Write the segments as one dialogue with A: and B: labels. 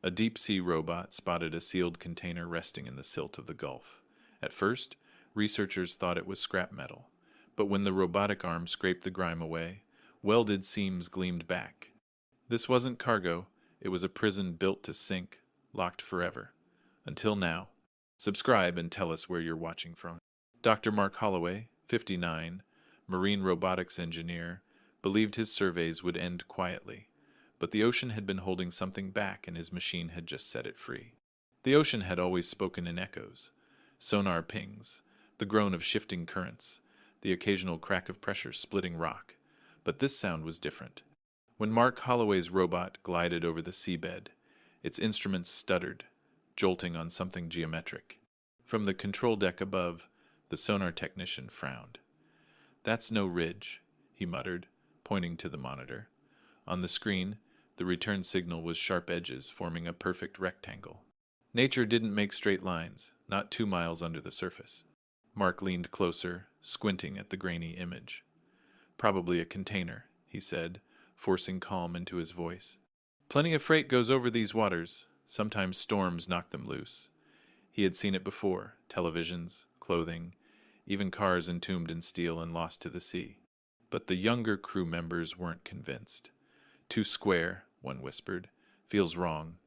A: A deep-sea robot spotted a sealed container resting in the silt of the Gulf. At first, researchers thought it was scrap metal, but when the robotic arm scraped the grime away, welded seams gleamed back. This wasn't cargo, it was a prison built to sink, locked forever. Until now. Subscribe and tell us where you're watching from. Dr. Mark Holloway, 59, marine robotics engineer, believed his surveys would end quietly, but the ocean had been holding something back and his machine had just set it free. The ocean had always spoken in echoes, sonar pings, the groan of shifting currents, the occasional crack of pressure splitting rock, but this sound was different. When Mark Holloway's robot glided over the seabed, its instruments stuttered, jolting on something geometric. From the control deck above, the sonar technician frowned. "That's no ridge," he muttered, pointing to the monitor. On the screen, the return signal was sharp edges forming a perfect rectangle. Nature didn't make straight lines, not 2 miles under the surface. Mark leaned closer, squinting at the grainy image. "Probably a container," he said, forcing calm into his voice. "Plenty of freight goes over these waters. Sometimes storms knock them loose." He had seen it before, televisions, clothing, even cars entombed in steel and lost to the sea. But the younger crew members weren't convinced. "Too square," one whispered. "Feels wrong."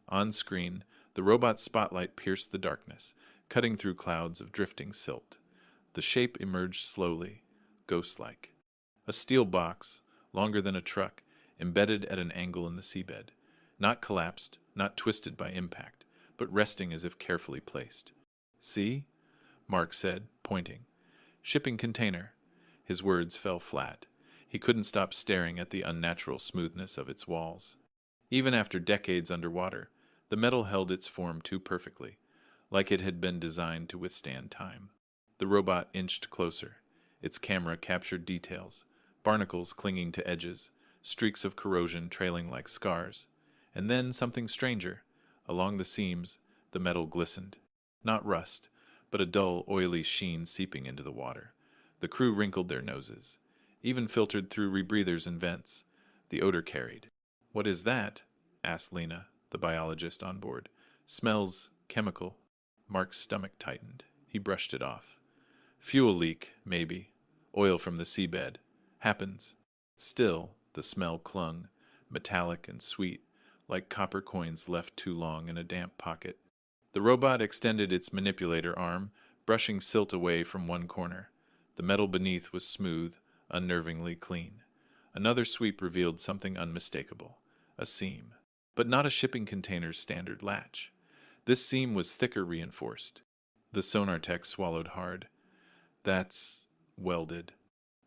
A: On screen, the robot's spotlight pierced the darkness, cutting through clouds of drifting silt. The shape emerged slowly, ghost-like. A steel box, longer than a truck, embedded at an angle in the seabed. Not collapsed, not twisted by impact, but resting as if carefully placed. "See?" Mark said, pointing. "Shipping container." His words fell flat. He couldn't stop staring at the unnatural smoothness of its walls. Even after decades underwater, the metal held its form too perfectly, like it had been designed to withstand time. The robot inched closer. Its camera captured details, barnacles clinging to edges, streaks of corrosion trailing like scars. And then something stranger. Along the seams, the metal glistened. Not rust, but a dull, oily sheen seeping into the water. The crew wrinkled their noses, even filtered through rebreathers and vents. The odor carried. "What is that?" asked Lena, the biologist on board. "Smells chemical." Mark's stomach tightened. He brushed it off. "Fuel leak, maybe. Oil from the seabed. Happens." Still, the smell clung, metallic and sweet, like copper coins left too long in a damp pocket. The robot extended its manipulator arm, brushing silt away from one corner. The metal beneath was smooth, unnervingly clean. Another sweep revealed something unmistakable, a seam, but not a shipping container's standard latch. This seam was thicker reinforced. The sonar tech swallowed hard. "That's welded."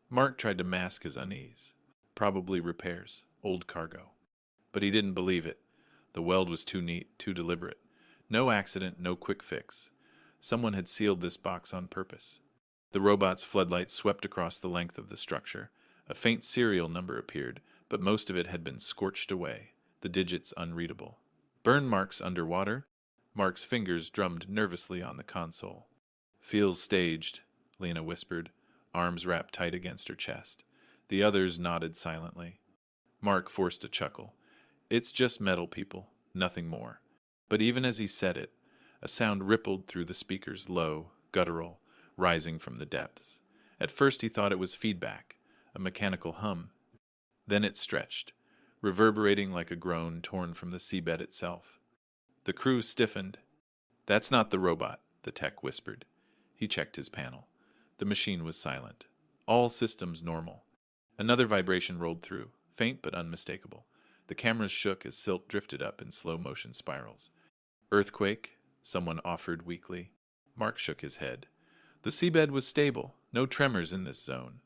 A: Mark tried to mask his unease. Probably repairs, old cargo. But he didn't believe it. The weld was too neat, too deliberate. No accident, no quick fix. Someone had sealed this box on purpose. The robot's floodlight swept across the length of the structure. A faint serial number appeared, but most of it had been scorched away, the digits unreadable. "Burn marks underwater?" Mark's fingers drummed nervously on the console. "Feels staged," Lena whispered, arms wrapped tight against her chest. The others nodded silently. Mark forced a chuckle. "It's just metal, people, nothing more." But even as he said it, a sound rippled through the speakers, low, guttural, rising from the depths. At first he thought it was feedback, a mechanical hum. Then it stretched, reverberating like a groan torn from the seabed itself. The crew stiffened. "That's not the robot," the tech whispered. He checked his panel. The machine was silent. All systems normal. Another vibration rolled through, faint but unmistakable. The cameras shook as silt drifted up in slow-motion spirals. "Earthquake?" someone offered weakly. Mark shook his head. The seabed was stable, no tremors in this zone.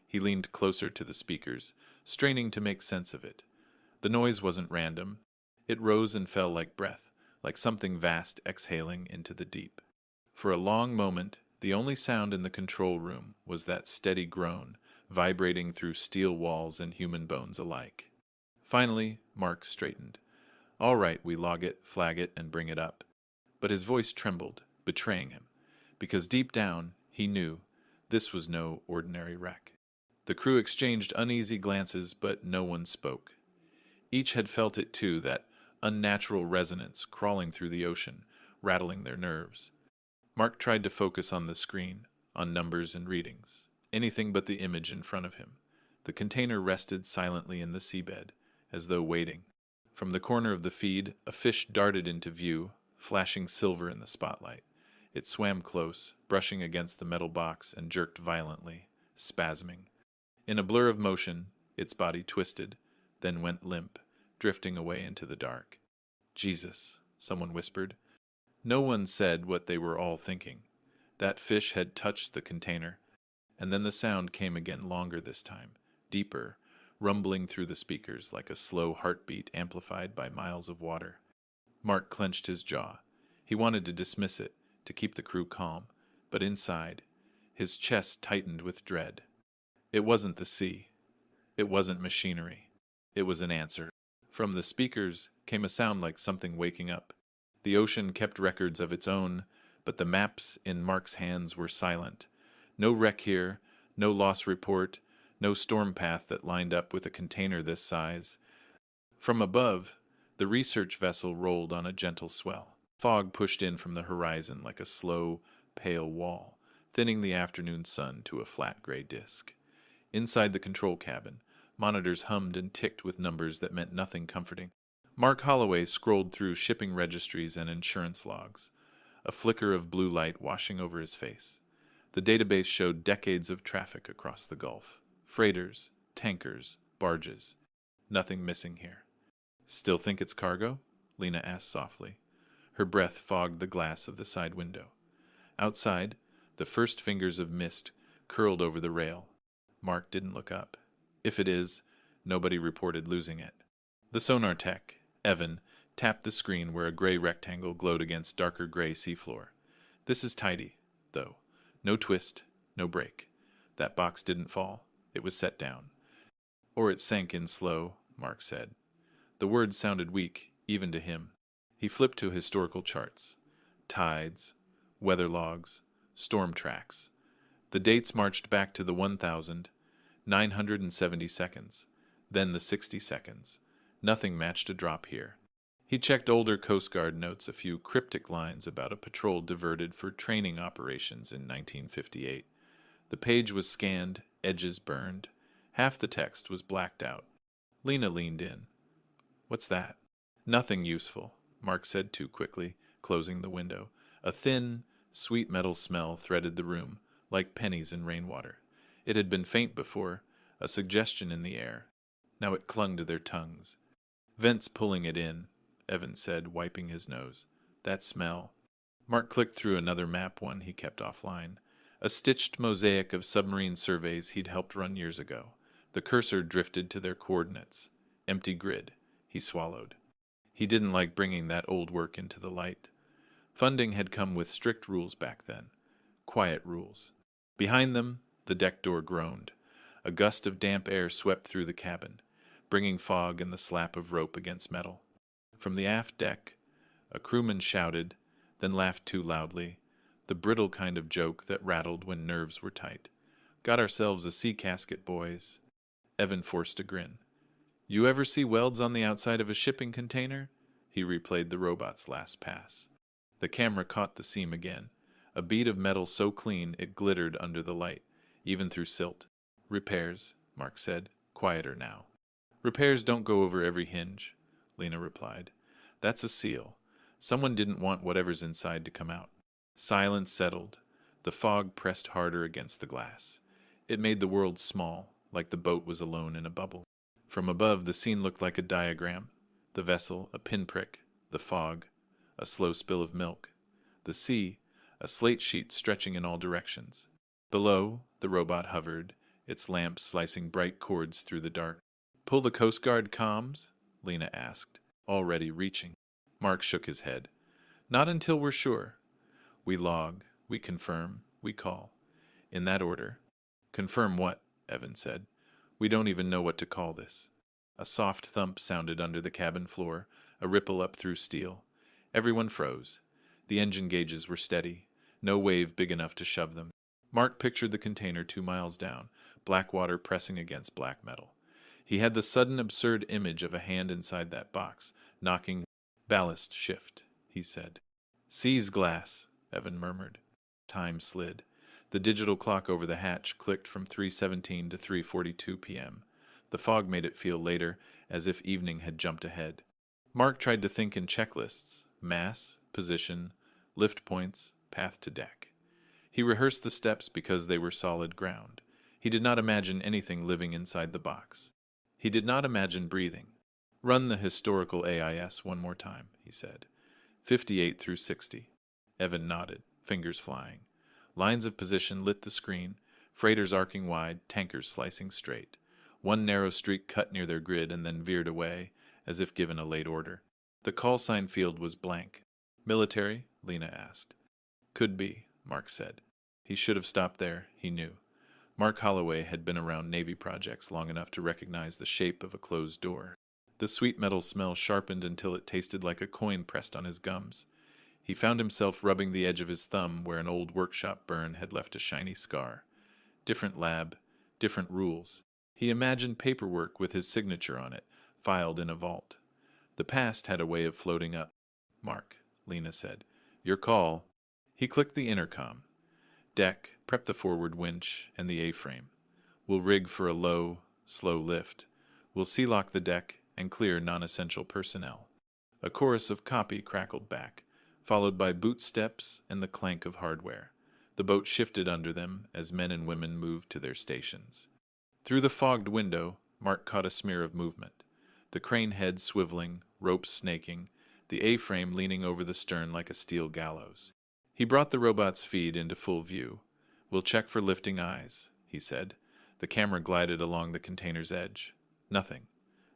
A: He leaned closer to the speakers, straining to make sense of it. The noise wasn't random. It rose and fell like breath, like something vast exhaling into the deep. For a long moment, the only sound in the control room was that steady groan, vibrating through steel walls and human bones alike. Finally, Mark straightened. "All right, we log it, flag it, and bring it up." But his voice trembled, betraying him, because deep down, he knew, this was no ordinary wreck. The crew exchanged uneasy glances, but no one spoke. Each had felt it too, that unnatural resonance crawling through the ocean, rattling their nerves. Mark tried to focus on the screen, on numbers and readings. Anything but the image in front of him. The container rested silently in the seabed, as though waiting. From the corner of the feed, a fish darted into view, flashing silver in the spotlight. It swam close, brushing against the metal box, and jerked violently, spasming. In a blur of motion, its body twisted, then went limp, drifting away into the dark. Jesus, someone whispered. No one said what they were all thinking. That fish had touched the container, and then the sound came again, longer this time, deeper, rumbling through the speakers like a slow heartbeat amplified by miles of water. Mark clenched his jaw. He wanted to dismiss it, to keep the crew calm, but inside, his chest tightened with dread. It wasn't the sea. It wasn't machinery. It was an answer. From the speakers came a sound like something waking up. The ocean kept records of its own, but the maps in Mark's hands were silent. No wreck here, no loss report, no storm path that lined up with a container this size. From above, the research vessel rolled on a gentle swell. Fog pushed in from the horizon like a slow, pale wall, thinning the afternoon sun to a flat gray disk. Inside the control cabin, monitors hummed and ticked with numbers that meant nothing comforting. Mark Holloway scrolled through shipping registries and insurance logs, a flicker of blue light washing over his face. The database showed decades of traffic across the Gulf. Freighters, tankers, barges. Nothing missing here. Still think it's cargo? Lena asked softly. Her breath fogged the glass of the side window. Outside, the first fingers of mist curled over the rail. Mark didn't look up. If it is, nobody reported losing it. The sonar tech, Evan, tapped the screen where a gray rectangle glowed against darker gray seafloor. This is tidy, though. No twist, no break. That box didn't fall. It was set down. Or it sank in slow, Mark said. The words sounded weak, even to him. He flipped to historical charts. Tides, weather logs, storm tracks. The dates marched back to the 1,970 seconds, then the 60 seconds. Nothing matched a drop here. He checked older Coast Guard notes, a few cryptic lines about a patrol diverted for training operations in 1958. The page was scanned, edges burned. Half the text was blacked out. Lena leaned in. What's that? Nothing useful, Mark said too quickly, closing the window. A thin, sweet metal smell threaded the room, like pennies in rainwater. It had been faint before, a suggestion in the air. Now it clung to their tongues. Vents pulling it in, Evan said, wiping his nose. That smell. Mark clicked through another map, one he kept offline. A stitched mosaic of submarine surveys he'd helped run years ago. The cursor drifted to their coordinates. Empty grid. He swallowed. He didn't like bringing that old work into the light. Funding had come with strict rules back then. Quiet rules. Behind them, the deck door groaned. A gust of damp air swept through the cabin, bringing fog and the slap of rope against metal. From the aft deck, a crewman shouted, then laughed too loudly, the brittle kind of joke that rattled when nerves were tight. Got ourselves a sea casket, boys. Evan forced a grin. You ever see welds on the outside of a shipping container? He replayed the robot's last pass. The camera caught the seam again, a bead of metal so clean it glittered under the light, even through silt. Repairs, Mark said, quieter now. Repairs don't go over every hinge, Lena replied. That's a seal. Someone didn't want whatever's inside to come out. Silence settled. The fog pressed harder against the glass. It made the world small, like the boat was alone in a bubble. From above, the scene looked like a diagram. The vessel, a pinprick. The fog, a slow spill of milk. The sea, a slate sheet stretching in all directions. Below, the robot hovered, its lamps slicing bright cords through the dark. Pull the Coast Guard comms? Lena asked, already reaching. Mark shook his head. Not until we're sure. We log, we confirm, we call. In that order. Confirm what? Evan said. We don't even know what to call this. A soft thump sounded under the cabin floor, a ripple up through steel. Everyone froze. The engine gauges were steady, no wave big enough to shove them. Mark pictured the container 2 miles down, black water pressing against black metal. He had the sudden absurd image of a hand inside that box, knocking Ballast shift, he said. Seize glass, Evan murmured. Time slid. The digital clock over the hatch clicked from 3:17 to 3:42 p.m. The fog made it feel later, as if evening had jumped ahead. Mark tried to think in checklists: mass, position, lift points, path to deck. He rehearsed the steps because they were solid ground. He did not imagine anything living inside the box. He did not imagine breathing. Run the historical AIS one more time, he said. 58 through 60. Evan nodded, fingers flying. Lines of position lit the screen, freighters arcing wide, tankers slicing straight. One narrow streak cut near their grid and then veered away, as if given a late order. The call sign field was blank. Military? Lena asked. Could be, Mark said. He should have stopped there, he knew. Mark Holloway had been around Navy projects long enough to recognize the shape of a closed door. The sweet metal smell sharpened until it tasted like a coin pressed on his gums. He found himself rubbing the edge of his thumb where an old workshop burn had left a shiny scar. Different lab, different rules. He imagined paperwork with his signature on it, filed in a vault. The past had a way of floating up. Mark, Lena said. Your call. He clicked the intercom. Deck, prep the forward winch and the A-frame. We'll rig for a low, slow lift. We'll sea-lock the deck and clear non-essential personnel. A chorus of copy crackled back, followed by boot steps and the clank of hardware. The boat shifted under them as men and women moved to their stations. Through the fogged window, Mark caught a smear of movement. The crane head swiveling, ropes snaking, the A-frame leaning over the stern like a steel gallows. He brought the robot's feed into full view. We'll check for lifting eyes, he said. The camera glided along the container's edge. Nothing.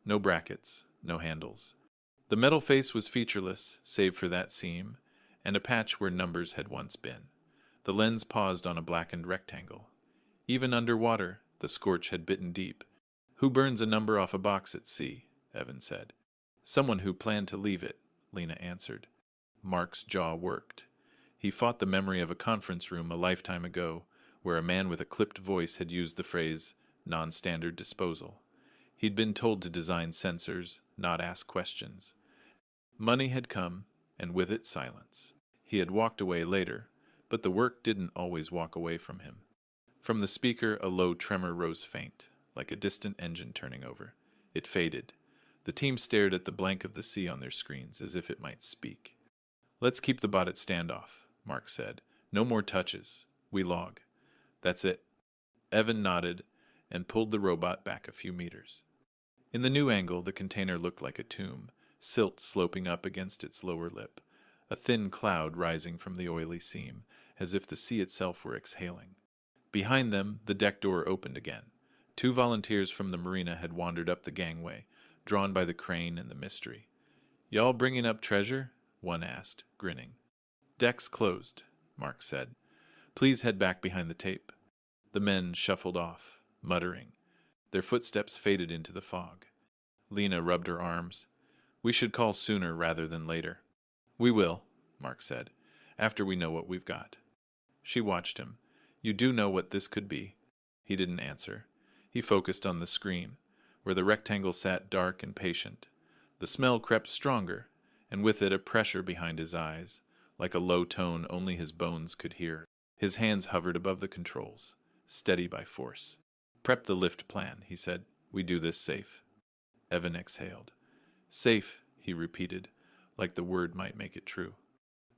A: No brackets, no handles. The metal face was featureless, save for that seam, and a patch where numbers had once been. The lens paused on a blackened rectangle. Even underwater, the scorch had bitten deep. Who burns a number off a box at sea? Evan said. Someone who planned to leave it, Lena answered. Mark's jaw worked. He fought the memory of a conference room a lifetime ago, where a man with a clipped voice had used the phrase, non-standard disposal. He'd been told to design sensors, not ask questions. Money had come, and with it silence. He had walked away later, but the work didn't always walk away from him. From the speaker, a low tremor rose faint, like a distant engine turning over. It faded. The team stared at the blank of the sea on their screens, as if it might speak. Let's keep the bot at standoff, Mark said. No more touches. We log. That's it. Evan nodded and pulled the robot back a few meters. In the new angle, the container looked like a tomb, silt sloping up against its lower lip, a thin cloud rising from the oily seam, as if the sea itself were exhaling. Behind them, the deck door opened again. 2 volunteers from the marina had wandered up the gangway, drawn by the crane and the mystery. Y'all bringing up treasure? One asked, grinning. Deck's closed, Mark said. Please head back behind the tape. The men shuffled off, muttering. Their footsteps faded into the fog. Lena rubbed her arms. We should call sooner rather than later. We will, Mark said, after we know what we've got. She watched him. You do know what this could be. He didn't answer. He focused on the screen, where the rectangle sat dark and patient. The smell crept stronger, and with it a pressure behind his eyes, like a low tone only his bones could hear. His hands hovered above the controls, steady by force. Prep the lift plan, he said. We do this safe. Evan exhaled. Safe, he repeated, like the word might make it true.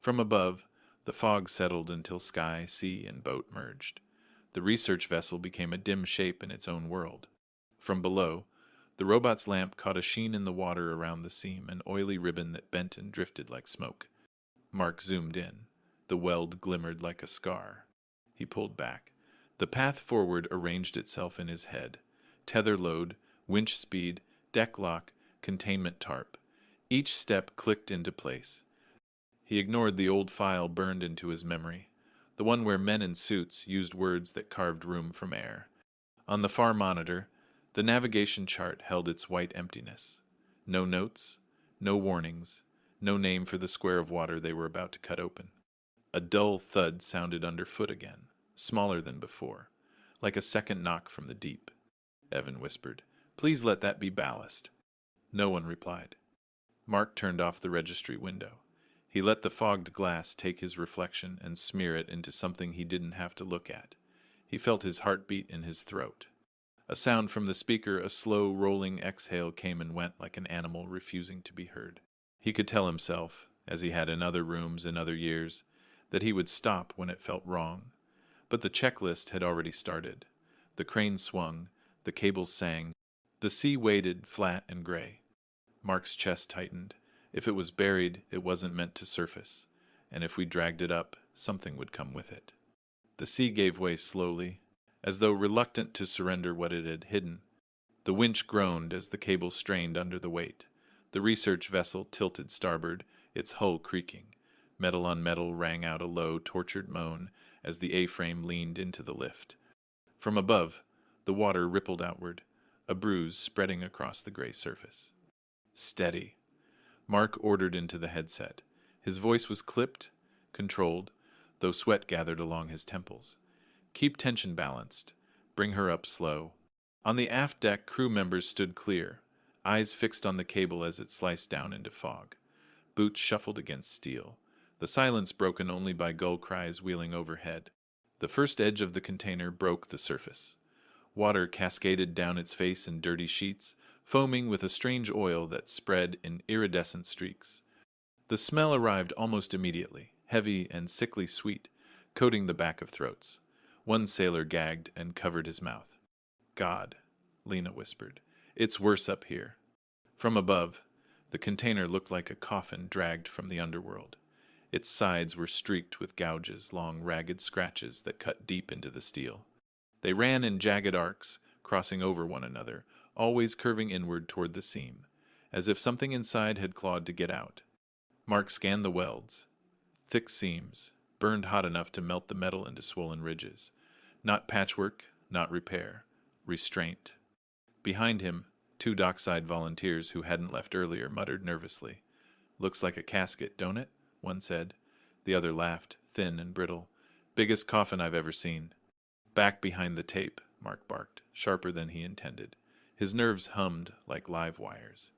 A: From above, the fog settled until sky, sea, and boat merged. The research vessel became a dim shape in its own world. From below, the robot's lamp caught a sheen in the water around the seam, an oily ribbon that bent and drifted like smoke. Mark zoomed in. The weld glimmered like a scar. He pulled back. The path forward arranged itself in his head. Tether load, winch speed, deck lock, containment tarp. Each step clicked into place. He ignored the old file burned into his memory, the one where men in suits used words that carved room from air. On the far monitor, the navigation chart held its white emptiness. No notes, no warnings, no name for the square of water they were about to cut open. A dull thud sounded underfoot again, smaller than before, like a second knock from the deep. Evan whispered, Please let that be ballast. No one replied. Mark turned off the registry window. He let the fogged glass take his reflection and smear it into something he didn't have to look at. He felt his heartbeat in his throat. A sound from the speaker, a slow, rolling exhale, came and went like an animal refusing to be heard. He could tell himself, as he had in other rooms in other years, that he would stop when it felt wrong. But the checklist had already started. The crane swung, the cables sang, the sea waded, flat and gray. Mark's chest tightened. If it was buried, it wasn't meant to surface, and if we dragged it up, something would come with it. The sea gave way slowly, as though reluctant to surrender what it had hidden. The winch groaned as the cable strained under the weight. The research vessel tilted starboard, its hull creaking. Metal on metal rang out a low, tortured moan as the A-frame leaned into the lift. From above, the water rippled outward, a bruise spreading across the gray surface. "Steady," Mark ordered into the headset. His voice was clipped, controlled, though sweat gathered along his temples. "Keep tension balanced. Bring her up slow." On the aft deck, crew members stood clear, eyes fixed on the cable as it sliced down into fog. Boots shuffled against steel, the silence broken only by gull cries wheeling overhead. The first edge of the container broke the surface. Water cascaded down its face in dirty sheets, foaming with a strange oil that spread in iridescent streaks. The smell arrived almost immediately, heavy and sickly sweet, coating the back of throats. One sailor gagged and covered his mouth. "God," Lena whispered, "it's worse up here." From above, the container looked like a coffin dragged from the underworld. Its sides were streaked with gouges, long, ragged scratches that cut deep into the steel. They ran in jagged arcs, crossing over one another, always curving inward toward the seam, as if something inside had clawed to get out. Mark scanned the welds. Thick seams, burned hot enough to melt the metal into swollen ridges. Not patchwork, not repair. Restraint. Behind him, two dockside volunteers who hadn't left earlier muttered nervously. "Looks like a casket, don't it?" one said. The other laughed, thin and brittle. "Biggest coffin I've ever seen." "Back behind the tape," Mark barked, sharper than he intended. His nerves hummed like live wires.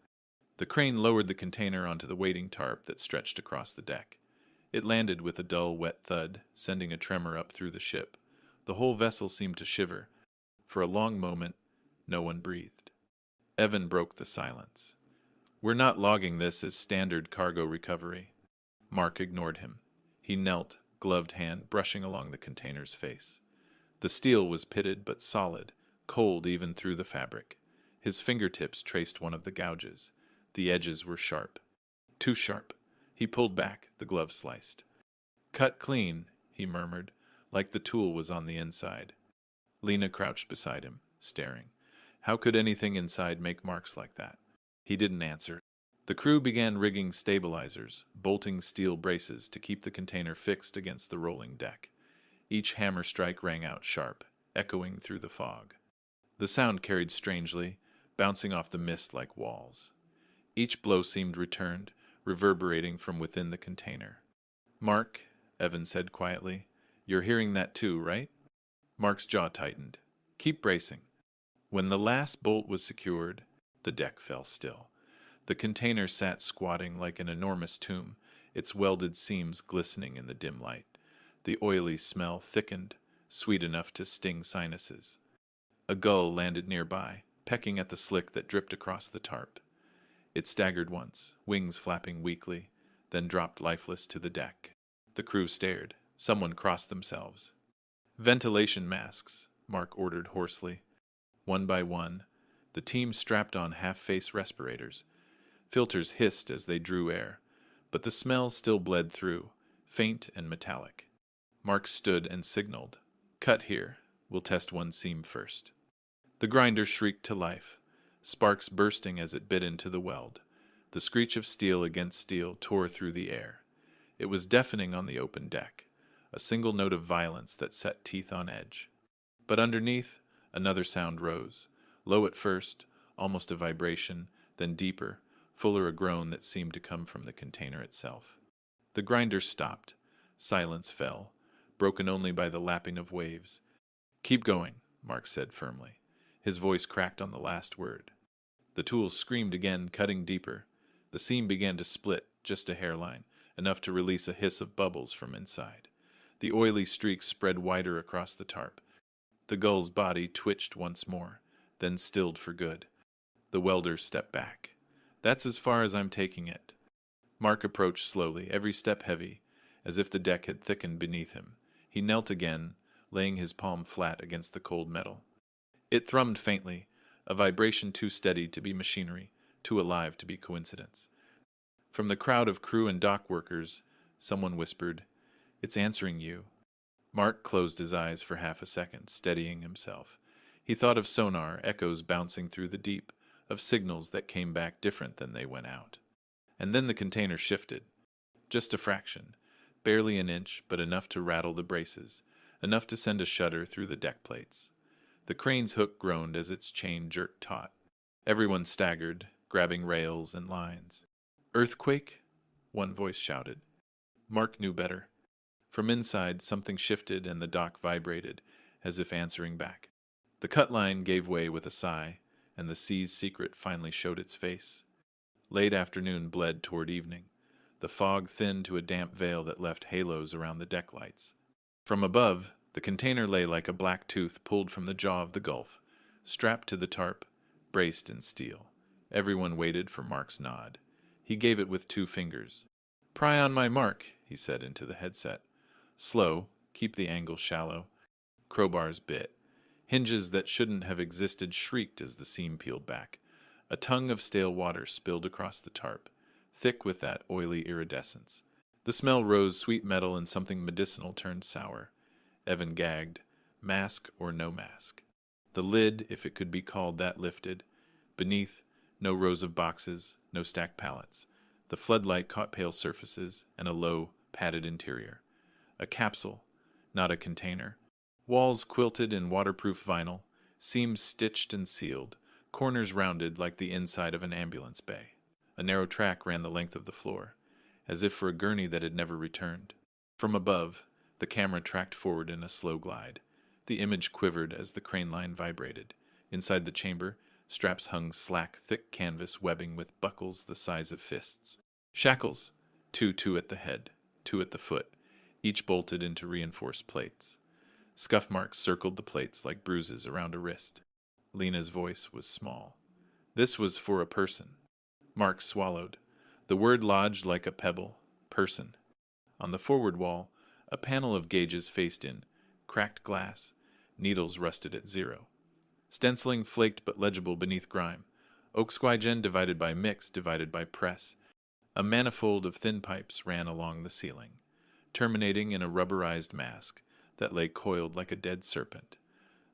A: The crane lowered the container onto the waiting tarp that stretched across the deck. It landed with a dull, wet thud, sending a tremor up through the ship. The whole vessel seemed to shiver. For a long moment, no one breathed. Evan broke the silence. "We're not logging this as standard cargo recovery." Mark ignored him. He knelt, gloved hand brushing along the container's face. The steel was pitted but solid, cold even through the fabric. His fingertips traced one of the gouges. The edges were sharp. Too sharp. He pulled back, the glove sliced. "Cut clean," he murmured, like the tool was on the inside. Lena crouched beside him, staring. How could anything inside make marks like that? He didn't answer. The crew began rigging stabilizers, bolting steel braces to keep the container fixed against the rolling deck. Each hammer strike rang out sharp, echoing through the fog. The sound carried strangely, bouncing off the mist like walls. Each blow seemed returned, reverberating from within the container. "Mark," Evan said quietly, "you're hearing that too, right?" Mark's jaw tightened. "Keep bracing." When the last bolt was secured, the deck fell still. The container sat squatting like an enormous tomb, its welded seams glistening in the dim light. The oily smell thickened, sweet enough to sting sinuses. A gull landed nearby, pecking at the slick that dripped across the tarp. It staggered once, wings flapping weakly, then dropped lifeless to the deck. The crew stared. Someone crossed themselves. "Ventilation masks," Mark ordered hoarsely. One by one, the team strapped on half-face respirators. Filters hissed as they drew air, but the smell still bled through, faint and metallic. Mark stood and signaled. "Cut here. We'll test one seam first." The grinder shrieked to life, sparks bursting as it bit into the weld. The screech of steel against steel tore through the air. It was deafening on the open deck, a single note of violence that set teeth on edge. But underneath, another sound rose, low at first, almost a vibration, then deeper, fuller a groan that seemed to come from the container itself. The grinder stopped. Silence fell, broken only by the lapping of waves. "Keep going," Mark said firmly. His voice cracked on the last word. The tool screamed again, cutting deeper. The seam began to split, just a hairline, enough to release a hiss of bubbles from inside. The oily streaks spread wider across the tarp. The gull's body twitched once more, then stilled for good. The welder stepped back. "That's as far as I'm taking it." Mark approached slowly, every step heavy, as if the deck had thickened beneath him. He knelt again, laying his palm flat against the cold metal. It thrummed faintly, a vibration too steady to be machinery, too alive to be coincidence. From the crowd of crew and dock workers, someone whispered, "It's answering you." Mark closed his eyes for half a second, steadying himself. He thought of sonar, echoes bouncing through the deep, of signals that came back different than they went out. And then the container shifted. Just a fraction, barely an inch, but enough to rattle the braces, enough to send a shudder through the deck plates. The crane's hook groaned as its chain jerked taut. Everyone staggered, grabbing rails and lines. "Earthquake?" one voice shouted. Mark knew better. From inside, something shifted and the dock vibrated, as if answering back. The cut line gave way with a sigh, and the sea's secret finally showed its face. Late afternoon bled toward evening. The fog thinned to a damp veil that left halos around the deck lights. From above, the container lay like a black tooth pulled from the jaw of the Gulf, strapped to the tarp, braced in steel. Everyone waited for Mark's nod. He gave it with 2 fingers. "Pry on my mark," he said into the headset. "Slow, keep the angle shallow." Crowbars bit. Hinges that shouldn't have existed shrieked as the seam peeled back. A tongue of stale water spilled across the tarp, thick with that oily iridescence. The smell rose, sweet metal and something medicinal turned sour. Evan gagged, mask or no mask. The lid, if it could be called that, lifted. Beneath, no rows of boxes, no stacked pallets. The floodlight caught pale surfaces and a low, padded interior. A capsule, not a container. Walls quilted in waterproof vinyl, seams stitched and sealed, corners rounded like the inside of an ambulance bay. A narrow track ran the length of the floor, as if for a gurney that had never returned. From above, the camera tracked forward in a slow glide. The image quivered as the crane line vibrated. Inside the chamber, straps hung slack, thick canvas webbing with buckles the size of fists. Shackles, two at the head, 2 at the foot, each bolted into reinforced plates. Scuff marks circled the plates like bruises around a wrist. Lena's voice was small. This was for a person. Mark swallowed. The word lodged like a pebble. Person. On the forward wall, a panel of gauges faced in, cracked glass, needles rusted at 0. Stenciling flaked but legible beneath grime. Oaksquigen divided by mix divided by press. A manifold of thin pipes ran along the ceiling, terminating in a rubberized mask that lay coiled like a dead serpent.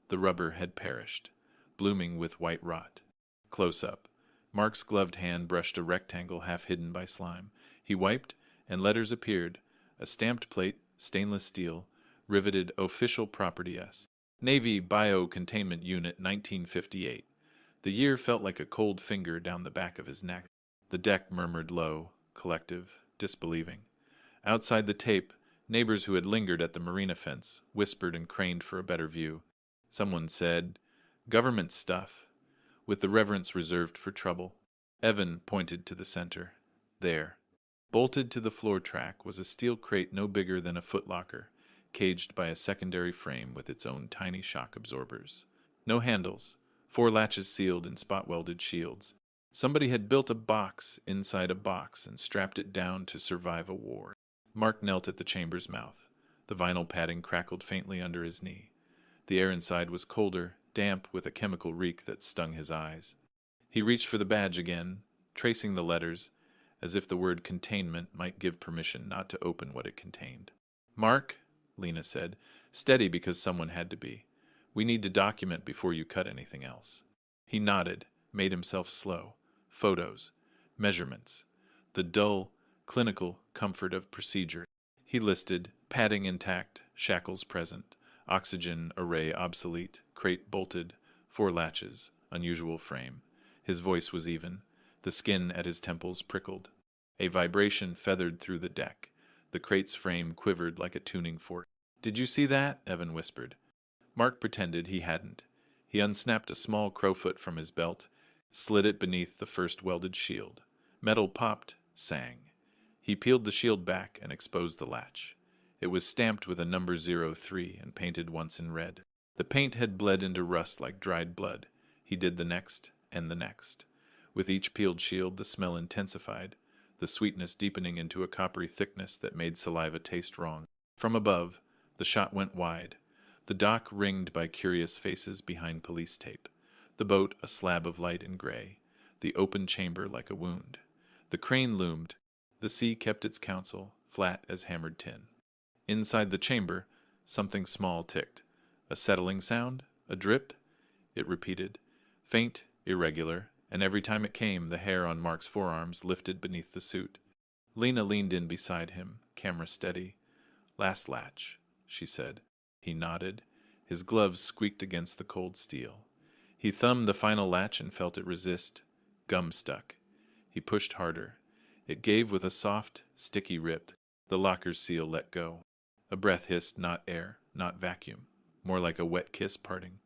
A: The rubber had perished, blooming with white rot. Close up, Mark's gloved hand brushed a rectangle half hidden by slime. He wiped, and letters appeared, a stamped plate, stainless steel, riveted Official Property S. Navy Bio-Containment Unit 1958. The year felt like a cold finger down the back of his neck. The deck murmured low, collective, disbelieving. Outside the tape, neighbors who had lingered at the marina fence whispered and craned for a better view. Someone said, "Government stuff," with the reverence reserved for trouble. Evan pointed to the center. There, bolted to the floor track, was a steel crate no bigger than a footlocker, caged by a secondary frame with its own tiny shock absorbers. No handles, 4 latches sealed in spot-welded shields. Somebody had built a box inside a box and strapped it down to survive a war. Mark knelt at the chamber's mouth. The vinyl padding crackled faintly under his knee. The air inside was colder, damp with a chemical reek that stung his eyes. He reached for the badge again, tracing the letters, as if the word containment might give permission not to open what it contained. "Mark," Lena said, "steady because someone had to be. We need to document before you cut anything else." He nodded, made himself slow. Photos, measurements, the dull, clinical comfort of procedure. He listed, padding intact, shackles present, oxygen array obsolete, crate bolted, 4 latches, unusual frame. His voice was even. The skin at his temples prickled. A vibration feathered through the deck. The crate's frame quivered like a tuning fork. "Did you see that?" Evan whispered. Mark pretended he hadn't. He unsnapped a small crowfoot from his belt, slid it beneath the first welded shield. Metal popped, sang. He peeled the shield back and exposed the latch. It was stamped with a number 03 and painted once in red. The paint had bled into rust like dried blood. He did the next and the next. With each peeled shield, the smell intensified, the sweetness deepening into a coppery thickness that made saliva taste wrong. From above, the shot went wide, the dock ringed by curious faces behind police tape, the boat a slab of light and gray, the open chamber like a wound. The crane loomed. The sea kept its counsel, flat as hammered tin. Inside the chamber, something small ticked. A settling sound? A drip? It repeated. Faint, irregular, and every time it came, the hair on Mark's forearms lifted beneath the suit. Lena leaned in beside him, camera steady. Last latch, she said. He nodded. His gloves squeaked against the cold steel. He thumbed the final latch and felt it resist. Gum stuck. He pushed harder. It gave with a soft, sticky rip. The locker's seal let go. A breath hissed, not air, not vacuum, more like a wet kiss parting.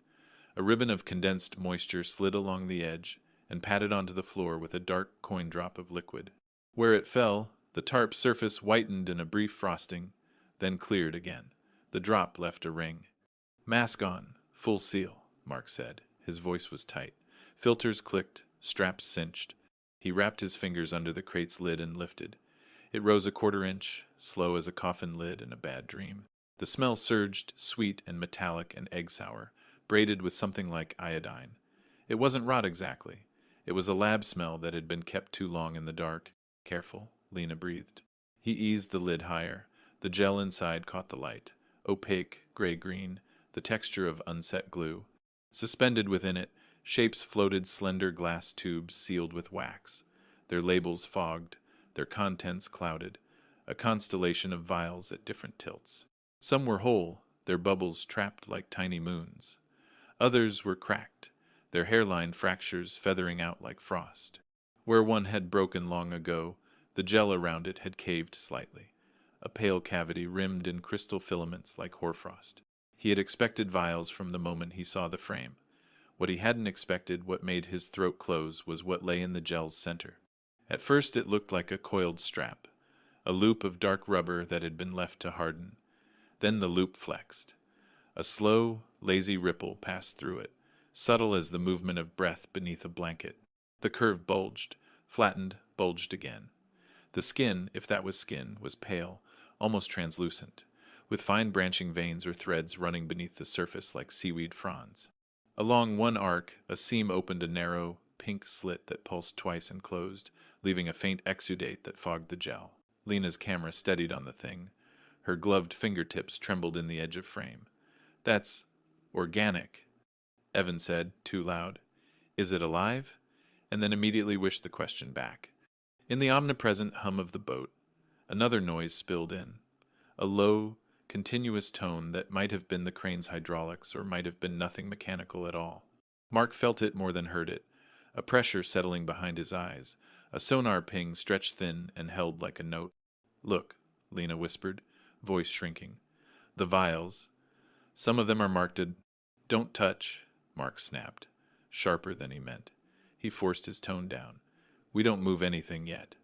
A: A ribbon of condensed moisture slid along the edge and patted onto the floor with a dark coin drop of liquid. Where it fell, the tarp surface whitened in a brief frosting, then cleared again. The drop left a ring. Mask on, full seal, Mark said. His voice was tight. Filters clicked, straps cinched. He wrapped his fingers under the crate's lid and lifted. It rose a quarter inch, slow as a coffin lid in a bad dream. The smell surged, sweet and metallic and egg sour, braided with something like iodine. It wasn't rot exactly. It was a lab smell that had been kept too long in the dark. Careful, Lena breathed. He eased the lid higher. The gel inside caught the light. Opaque, gray-green, the texture of unset glue. Suspended within it, shapes floated slender glass tubes sealed with wax. Their labels fogged, their contents clouded, a constellation of vials at different tilts. Some were whole, their bubbles trapped like tiny moons. Others were cracked, their hairline fractures feathering out like frost. Where one had broken long ago, the gel around it had caved slightly, a pale cavity rimmed in crystal filaments like hoarfrost. He had expected vials from the moment he saw the frame. What he hadn't expected, what made his throat close, was what lay in the gel's center. At first it looked like a coiled strap, a loop of dark rubber that had been left to harden. Then the loop flexed. A slow, lazy ripple passed through it, subtle as the movement of breath beneath a blanket. The curve bulged, flattened, bulged again. The skin, if that was skin, was pale, almost translucent, with fine branching veins or threads running beneath the surface like seaweed fronds. Along one arc, a seam opened a narrow, pink slit that pulsed twice and closed, leaving a faint exudate that fogged the gel. Lena's camera steadied on the thing. Her gloved fingertips trembled in the edge of frame. That's organic, Evan said, too loud. Is it alive? And then immediately wished the question back. In the omnipresent hum of the boat, another noise spilled in. A low, continuous tone that might have been the crane's hydraulics or might have been nothing mechanical at all. Mark felt it more than heard it, a pressure settling behind his eyes, a sonar ping stretched thin and held like a note. Look, Lena whispered, voice shrinking. The vials. Some of them are marked. Don't touch, Mark snapped, sharper than he meant. He forced his tone down. We don't move anything yet.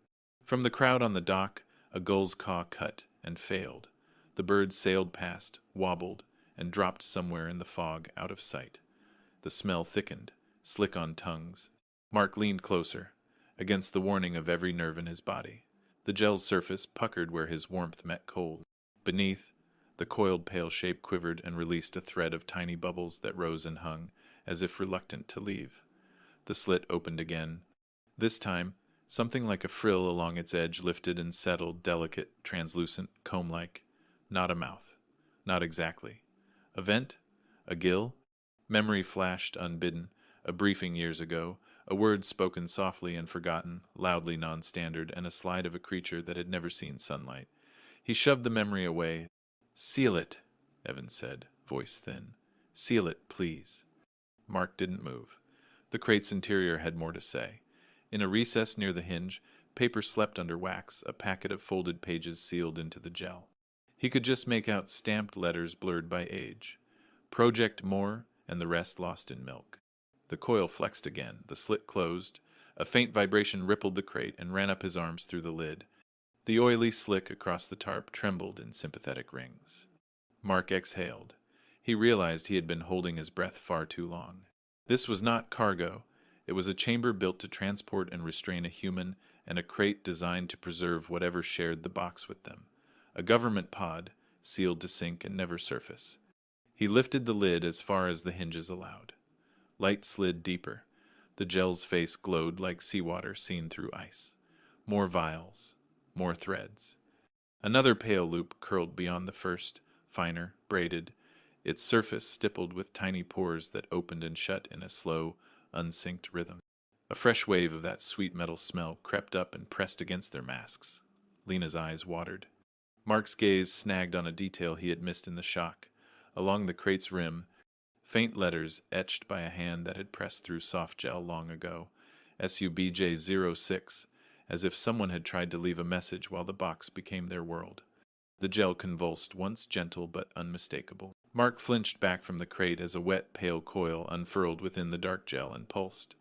A: From the crowd on the dock, a gull's caw cut and failed. The bird sailed past, wobbled, and dropped somewhere in the fog out of sight. The smell thickened, slick on tongues. Mark leaned closer, against the warning of every nerve in his body. The gel's surface puckered where his warmth met cold. Beneath, the coiled pale shape quivered and released a thread of tiny bubbles that rose and hung, as if reluctant to leave. The slit opened again. This time, something like a frill along its edge lifted and settled, delicate, translucent, comb-like. Not a mouth. Not exactly. A vent? A gill? Memory flashed unbidden, a briefing years ago, a word spoken softly and forgotten, loudly non-standard, and a slide of a creature that had never seen sunlight. He shoved the memory away. Seal it, Evan said, voice thin. Seal it, please. Mark didn't move. The crate's interior had more to say. In a recess near the hinge, paper slept under wax, a packet of folded pages sealed into the gel. He could just make out stamped letters blurred by age. Project Moray, and the rest lost in milk. The coil flexed again, the slit closed, A faint vibration rippled the crate and ran up his arms through the lid. The oily slick across the tarp trembled in sympathetic rings. Mark exhaled. He realized he had been holding his breath far too long. This was not cargo. It was a chamber built to transport and restrain a human, and a crate designed to preserve whatever shared the box with them. A government pod, sealed to sink and never surface. He lifted the lid as far as the hinges allowed. Light slid deeper. The gel's face glowed like seawater seen through ice. More vials. More threads. Another pale loop curled beyond the first, finer, braided, its surface stippled with tiny pores that opened and shut in a slow, unsynced rhythm. A fresh wave of that sweet metal smell crept up and pressed against their masks. Lena's eyes watered. Mark's gaze snagged on a detail he had missed in the shock. Along the crate's rim, faint letters etched by a hand that had pressed through soft gel long ago. SUBJ06, as if someone had tried to leave a message while the box became their world. The gel convulsed, once gentle but unmistakable. Mark flinched back from the crate as a wet, pale coil unfurled within the dark gel and pulsed.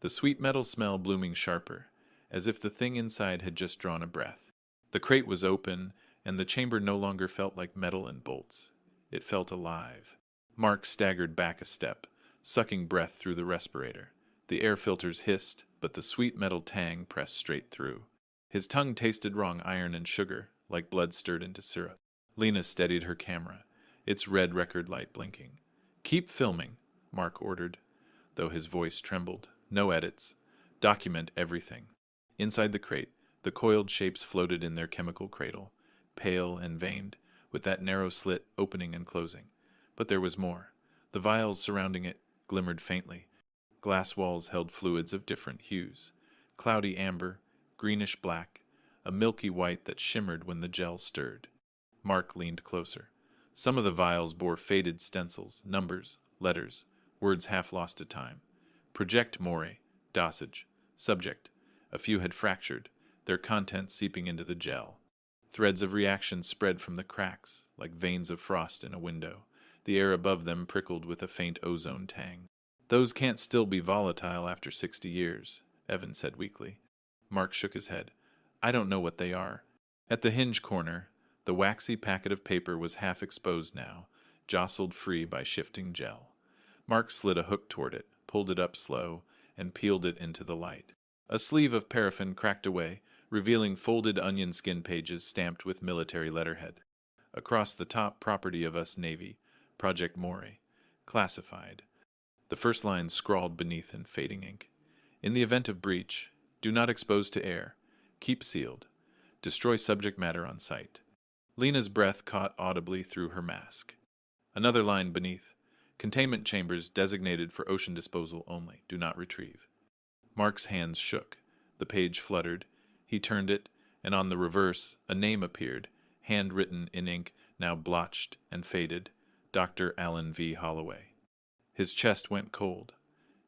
A: The sweet metal smell blooming sharper, as if the thing inside had just drawn a breath. The crate was open, and the chamber no longer felt like metal and bolts. It felt alive. Mark staggered back a step, sucking breath through the respirator. The air filters hissed, but the sweet metal tang pressed straight through. His tongue tasted wrong iron and sugar, like blood stirred into syrup. Lena steadied her camera, its red record light blinking. "Keep filming," Mark ordered, though his voice trembled. "No edits. Document everything." Inside the crate, the coiled shapes floated in their chemical cradle, pale and veined, with that narrow slit opening and closing. But there was more. The vials surrounding it glimmered faintly. Glass walls held fluids of different hues. Cloudy amber, greenish black, a milky white that shimmered when the gel stirred. Mark leaned closer. Some of the vials bore faded stencils, numbers, letters, words half lost to time. Project Moray, dosage, subject. A few had fractured, their contents seeping into the gel. Threads of reaction spread from the cracks, like veins of frost in a window. The air above them prickled with a faint ozone tang. "Those can't still be volatile after 60 years, Evan said weakly. Mark shook his head. "I don't know what they are." At the hinge corner, the waxy packet of paper was half exposed now, jostled free by shifting gel. Mark slid a hook toward it, pulled it up slow, and peeled it into the light. A sleeve of paraffin cracked away, revealing folded onion skin pages stamped with military letterhead. Across the top, property of us Navy, Project Moray, classified. The first line scrawled beneath in fading ink. In the event of breach, do not expose to air. Keep sealed. Destroy subject matter on sight. Lena's breath caught audibly through her mask. Another line beneath. Containment chambers designated for ocean disposal only. Do not retrieve. Mark's hands shook. The page fluttered. He turned it, and on the reverse, a name appeared, handwritten in ink now blotched and faded. Dr. Allen V. Holloway. His chest went cold.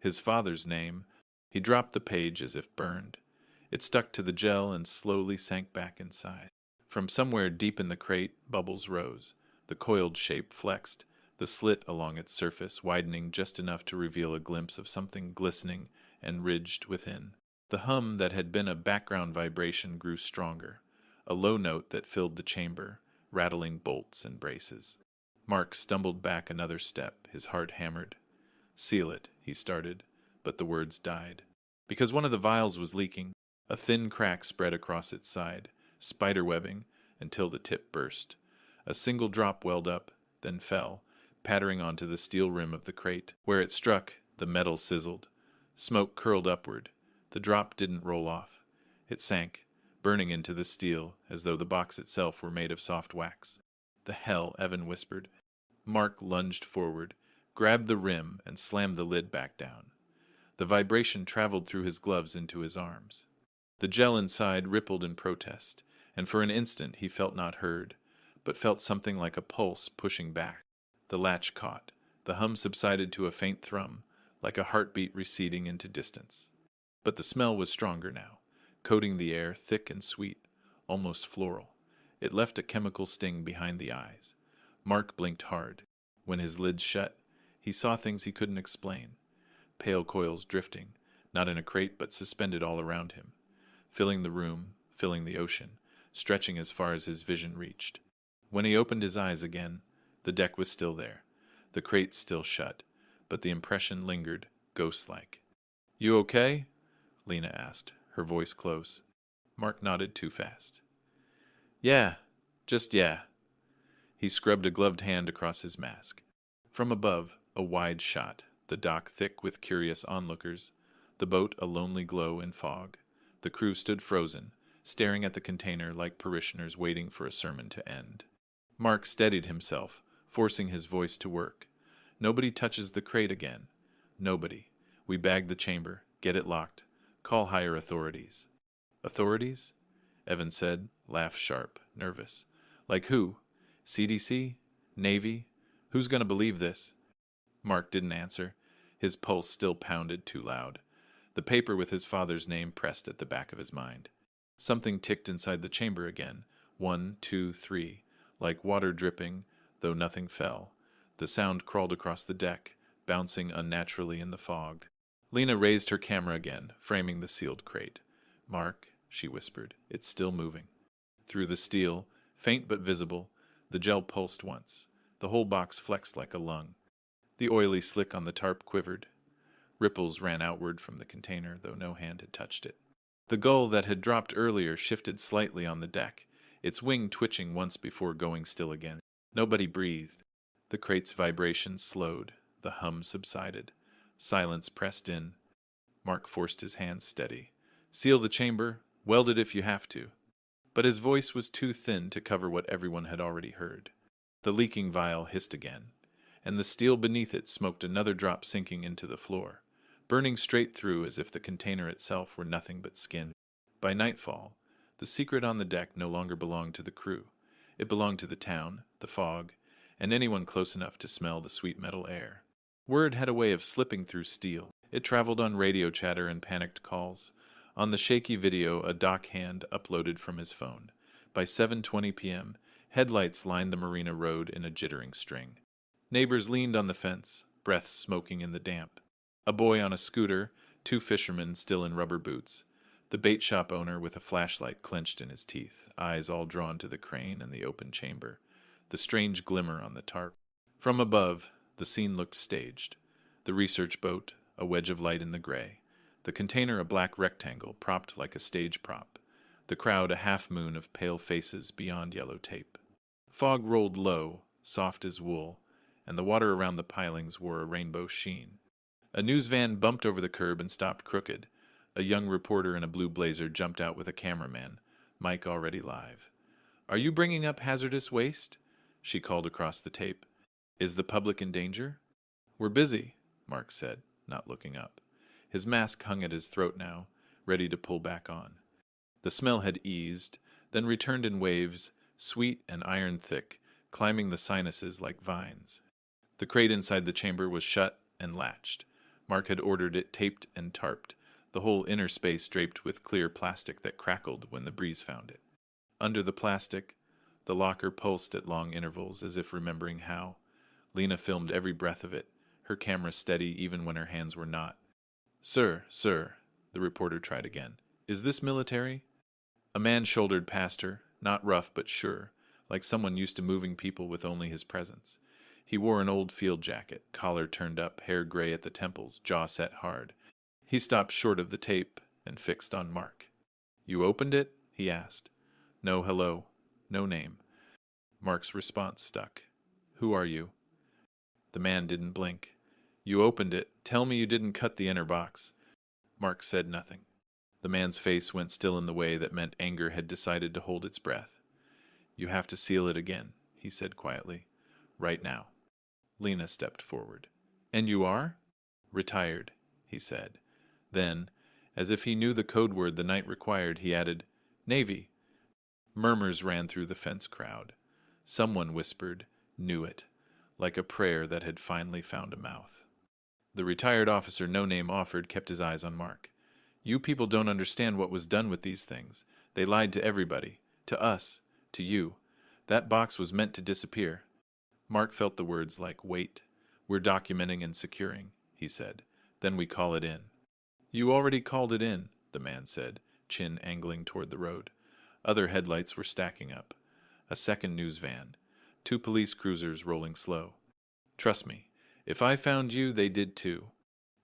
A: His father's name. He dropped the page as if burned. It stuck to the gel and slowly sank back inside. From somewhere deep in the crate, bubbles rose. The coiled shape flexed, the slit along its surface widening just enough to reveal a glimpse of something glistening and ridged within. The hum that had been a background vibration grew stronger, a low note that filled the chamber, rattling bolts and braces. Mark stumbled back another step, his heart hammered. "Seal it," he started, but the words died. Because one of the vials was leaking, a thin crack spread across its side, spiderwebbing, until the tip burst. A single drop welled up, then fell, pattering onto the steel rim of the crate. Where it struck, the metal sizzled. Smoke curled upward. The drop didn't roll off. It sank, burning into the steel, as though the box itself were made of soft wax. "The hell," Evan whispered. Mark lunged forward, grabbed the rim, and slammed the lid back down. The vibration traveled through his gloves into his arms. The gel inside rippled in protest, and for an instant he felt not heard, but felt something like a pulse pushing back. The latch caught. The hum subsided to a faint thrum, like a heartbeat receding into distance. But the smell was stronger now, coating the air thick and sweet, almost floral. It left a chemical sting behind the eyes. Mark blinked hard. When his lids shut, he saw things he couldn't explain. Pale coils drifting, not in a crate but suspended all around him, filling the room, filling the ocean, stretching as far as his vision reached. When he opened his eyes again, the deck was still there, the crate still shut, but the impression lingered, ghost-like. "You okay?" Lena asked, her voice close. Mark nodded too fast. "Yeah, just yeah." He scrubbed a gloved hand across his mask. From above, a wide shot, the dock thick with curious onlookers, the boat a lonely glow in fog. The crew stood frozen, staring at the container like parishioners waiting for a sermon to end. Mark steadied himself, forcing his voice to work. "Nobody touches the crate again. Nobody. We bag the chamber, get it locked, call higher authorities." "Authorities?" Evan said, laugh sharp, nervous. "Like who? CDC? Navy? Who's going to believe this?" Mark didn't answer. His pulse still pounded too loud. The paper with his father's name pressed at the back of his mind. Something ticked inside the chamber again. 1, 2, 3. Like water dripping, though nothing fell. The sound crawled across the deck, bouncing unnaturally in the fog. Lena raised her camera again, framing the sealed crate. "Mark," she whispered, "it's still moving." Through the steel, faint but visible, the gel pulsed once. The whole box flexed like a lung. The oily slick on the tarp quivered. Ripples ran outward from the container, though no hand had touched it. The gull that had dropped earlier shifted slightly on the deck, its wing twitching once before going still again. Nobody breathed. The crate's vibration slowed. The hum subsided. Silence pressed in. Mark forced his hands steady. "Seal the chamber. Weld it if you have to." But his voice was too thin to cover what everyone had already heard. The leaking vial hissed again, and the steel beneath it smoked another drop sinking into the floor, burning straight through as if the container itself were nothing but skin. By nightfall, the secret on the deck no longer belonged to the crew. It belonged to the town, the fog, and anyone close enough to smell the sweet metal air. Word had a way of slipping through steel. It traveled on radio chatter and panicked calls. On the shaky video, a dock hand uploaded from his phone. By 7:20 p.m., headlights lined the marina road in a jittering string. Neighbors leaned on the fence, breaths smoking in the damp. A boy on a scooter, 2 fishermen still in rubber boots. The bait shop owner with a flashlight clenched in his teeth, eyes all drawn to the crane and the open chamber. The strange glimmer on the tarp. From above, the scene looked staged. The research boat, a wedge of light in the gray. The container a black rectangle, propped like a stage prop. The crowd a half-moon of pale faces beyond yellow tape. Fog rolled low, soft as wool, and the water around the pilings wore a rainbow sheen. A news van bumped over the curb and stopped crooked. A young reporter in a blue blazer jumped out with a cameraman, mic already live. "Are you bringing up hazardous waste?" she called across the tape. "Is the public in danger?" "We're busy," Mark said, not looking up. His mask hung at his throat now, ready to pull back on. The smell had eased, then returned in waves, sweet and iron thick, climbing the sinuses like vines. The crate inside the chamber was shut and latched. Mark had ordered it taped and tarped, the whole inner space draped with clear plastic that crackled when the breeze found it. Under the plastic, the locker pulsed at long intervals, as if remembering how. Lena filmed every breath of it, her camera steady even when her hands were not. Sir, the reporter tried again. "Is this military?" A man shouldered past her, not rough but sure, like someone used to moving people with only his presence. He wore an old field jacket, collar turned up, hair gray at the temples, jaw set hard. He stopped short of the tape and fixed on Mark. "You opened it?" he asked. No hello, no name. Mark's response stuck. "Who are you?" The man didn't blink. "You opened it. Tell me you didn't cut the inner box." Mark said nothing. The man's face went still in the way that meant anger had decided to hold its breath. "You have to seal it again," he said quietly. "Right now." Lena stepped forward. "And you are?" "Retired," he said. Then, as if he knew the code word the night required, he added, "Navy." Murmurs ran through the fence crowd. Someone whispered, "Knew it," like a prayer that had finally found a mouth. The retired officer no name offered kept his eyes on Mark. "You people don't understand what was done with these things. They lied to everybody. To us. To you. That box was meant to disappear." Mark felt the words like wait. "We're documenting and securing," he said. "Then we call it in." You already called it in, the man said, chin angling toward the road. Other headlights were stacking up. A second news van. 2 police cruisers rolling slow. Trust me, if I found you, they did too.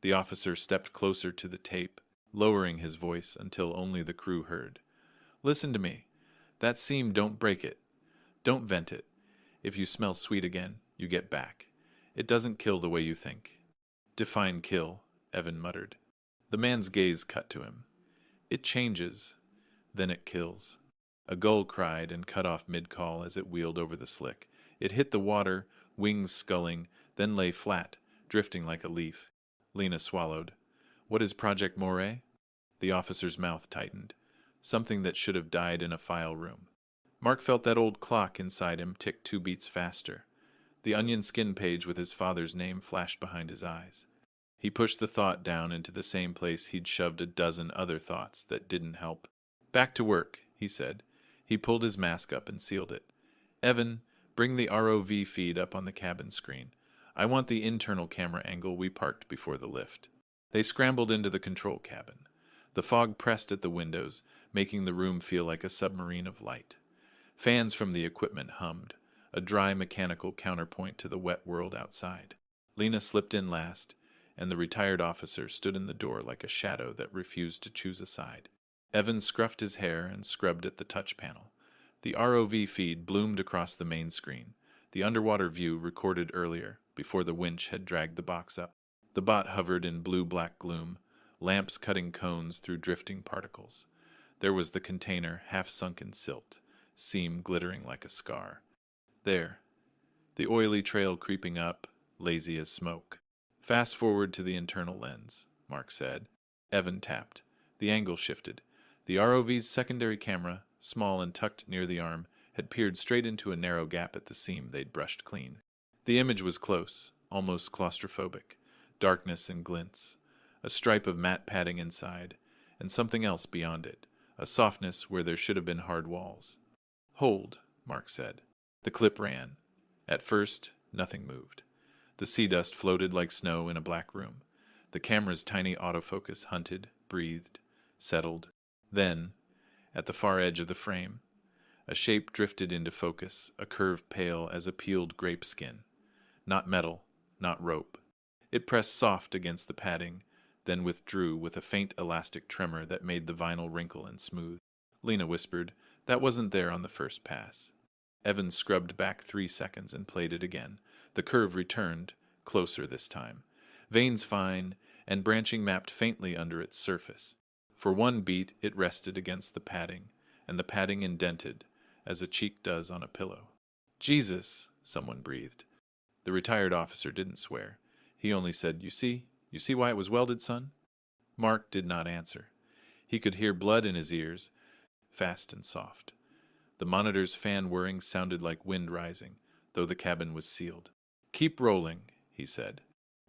A: The officer stepped closer to the tape, lowering his voice until only the crew heard. Listen to me. That seam, don't break it. Don't vent it. If you smell sweet again, you get back. It doesn't kill the way you think. Define kill, Evan muttered. The man's gaze cut to him. It changes. Then it kills. A gull cried and cut off mid-call as it wheeled over the slick. It hit the water, wings sculling, then lay flat, drifting like a leaf. Lena swallowed. What is Project Moray? The officer's mouth tightened. Something that should have died in a file room. Mark felt that old clock inside him tick 2 beats faster. The onion skin page with his father's name flashed behind his eyes. He pushed the thought down into the same place he'd shoved a dozen other thoughts that didn't help. Back to work, he said. He pulled his mask up and sealed it. Evan, bring the ROV feed up on the cabin screen. I want the internal camera angle we parked before the lift. They scrambled into the control cabin. The fog pressed at the windows, making the room feel like a submarine of light. Fans from the equipment hummed, a dry mechanical counterpoint to the wet world outside. Lena slipped in last, and the retired officer stood in the door like a shadow that refused to choose a side. Evan scruffed his hair and scrubbed at the touch panel. The ROV feed bloomed across the main screen, the underwater view recorded earlier, before the winch had dragged the box up. The bot hovered in blue-black gloom, lamps cutting cones through drifting particles. There was the container, half-sunken silt, seam glittering like a scar. There, the oily trail creeping up, lazy as smoke. Fast forward to the internal lens, Mark said. Evan tapped. The angle shifted. The ROV's secondary camera, small and tucked near the arm, had peered straight into a narrow gap at the seam they'd brushed clean. The image was close, almost claustrophobic. Darkness and glints. A stripe of matte padding inside, and something else beyond it. A softness where there should have been hard walls. Hold, Mark said. The clip ran. At first, nothing moved. The sea dust floated like snow in a black room. The camera's tiny autofocus hunted, breathed, settled. Then, at the far edge of the frame, a shape drifted into focus, a curve pale as a peeled grape skin. Not metal, not rope. It pressed soft against the padding, then withdrew with a faint elastic tremor that made the vinyl wrinkle and smooth. Lena whispered, "That wasn't there on the first pass." Evan scrubbed back 3 seconds and played it again. The curve returned, closer this time. Veins fine, and branching mapped faintly under its surface. For 1 beat, it rested against the padding, and the padding indented, as a cheek does on a pillow. "Jesus," someone breathed. The retired officer didn't swear. He only said, You see why it was welded, son?" Mark did not answer. He could hear blood in his ears, fast and soft. The monitor's fan whirring sounded like wind rising, though the cabin was sealed. "Keep rolling," he said.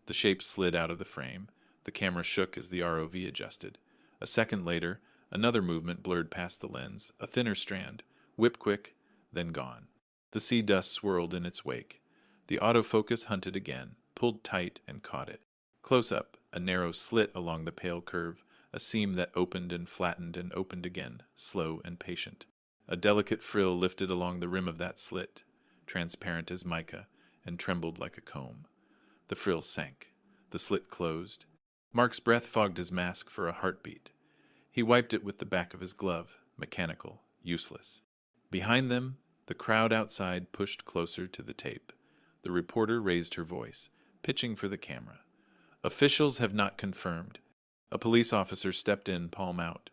A: The shape slid out of the frame. The camera shook as the ROV adjusted. A second later, another movement blurred past the lens, a thinner strand, whip-quick, then gone. The sea dust swirled in its wake. The autofocus hunted again, pulled tight and caught it. Close up, a narrow slit along the pale curve, a seam that opened and flattened and opened again, slow and patient. A delicate frill lifted along the rim of that slit, transparent as mica, and trembled like a comb. The frill sank. The slit closed. Mark's breath fogged his mask for a heartbeat. He wiped it with the back of his glove, mechanical, useless. Behind them, the crowd outside pushed closer to the tape. The reporter raised her voice, pitching for the camera. "Officials have not confirmed." A police officer stepped in, palm out.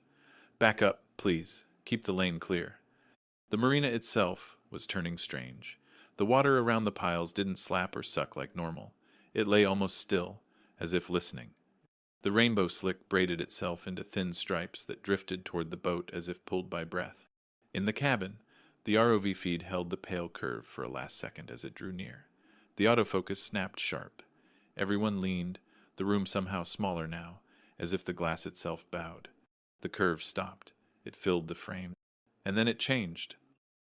A: "Back up, please. Keep the lane clear." The marina itself was turning strange. The water around the piles didn't slap or suck like normal. It lay almost still, as if listening. The rainbow slick braided itself into thin stripes that drifted toward the boat as if pulled by breath. In the cabin, the ROV feed held the pale curve for a last second as it drew near. The autofocus snapped sharp. Everyone leaned, the room somehow smaller now, as if the glass itself bowed. The curve stopped. It filled the frame. And then it changed.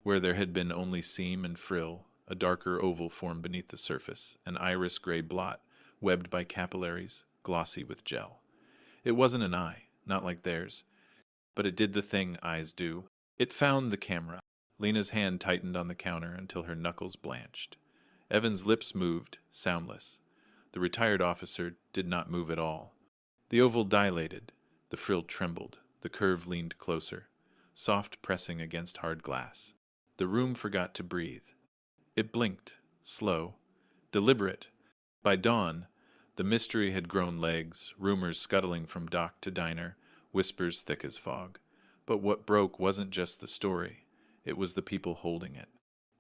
A: Where there had been only seam and frill, a darker oval formed beneath the surface, an iris-gray blot, webbed by capillaries, glossy with gel. It wasn't an eye, not like theirs, but it did the thing eyes do. It found the camera. Lena's hand tightened on the counter until her knuckles blanched. Evan's lips moved, soundless. The retired officer did not move at all. The oval dilated, the frill trembled, the curve leaned closer, soft pressing against hard glass. The room forgot to breathe. It blinked, slow, deliberate. By dawn, the mystery had grown legs, rumors scuttling from dock to diner, whispers thick as fog. But what broke wasn't just the story, it was the people holding it.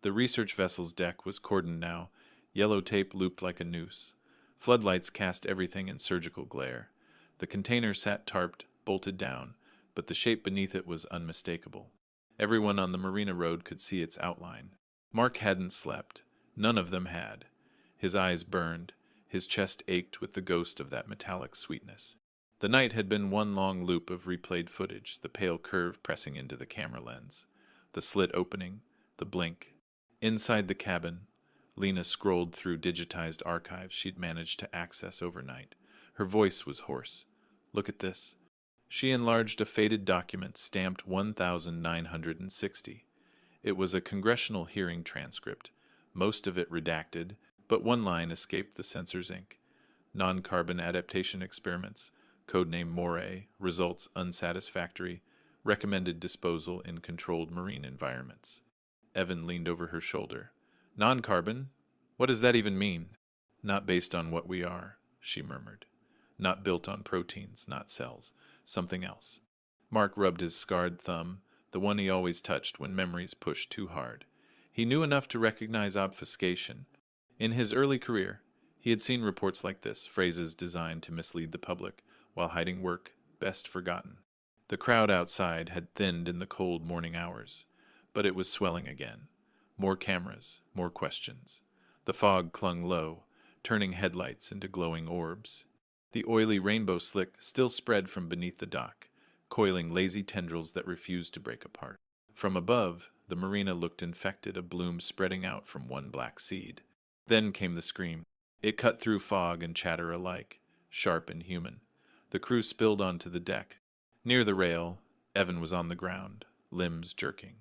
A: The research vessel's deck was cordoned now, yellow tape looped like a noose. Floodlights cast everything in surgical glare. The container sat tarped, bolted down, but the shape beneath it was unmistakable. Everyone on the Marina Road could see its outline. Mark hadn't slept. None of them had. His eyes burned. His chest ached with the ghost of that metallic sweetness. The night had been one long loop of replayed footage, the pale curve pressing into the camera lens. The slit opening, the blink. Inside the cabin, Lena scrolled through digitized archives she'd managed to access overnight. Her voice was hoarse. Look at this. She enlarged a faded document stamped 1960. It was a congressional hearing transcript, most of it redacted, but one line escaped the censor's ink. Non-carbon adaptation experiments, codename Moray, results unsatisfactory, recommended disposal in controlled marine environments. Evan leaned over her shoulder. Non-carbon? What does that even mean? Not based on what we are, she murmured. Not built on proteins, not cells. Something else. Mark rubbed his scarred thumb, the one he always touched when memories pushed too hard. He knew enough to recognize obfuscation. In his early career, he had seen reports like this, phrases designed to mislead the public, while hiding work best forgotten. The crowd outside had thinned in the cold morning hours, but it was swelling again. More cameras, more questions. The fog clung low, turning headlights into glowing orbs. The oily rainbow slick still spread from beneath the dock, coiling lazy tendrils that refused to break apart. From above, the marina looked infected, a bloom spreading out from one black seed. Then came the scream. It cut through fog and chatter alike, sharp and human. The crew spilled onto the deck. Near the rail, Evan was on the ground, limbs jerking.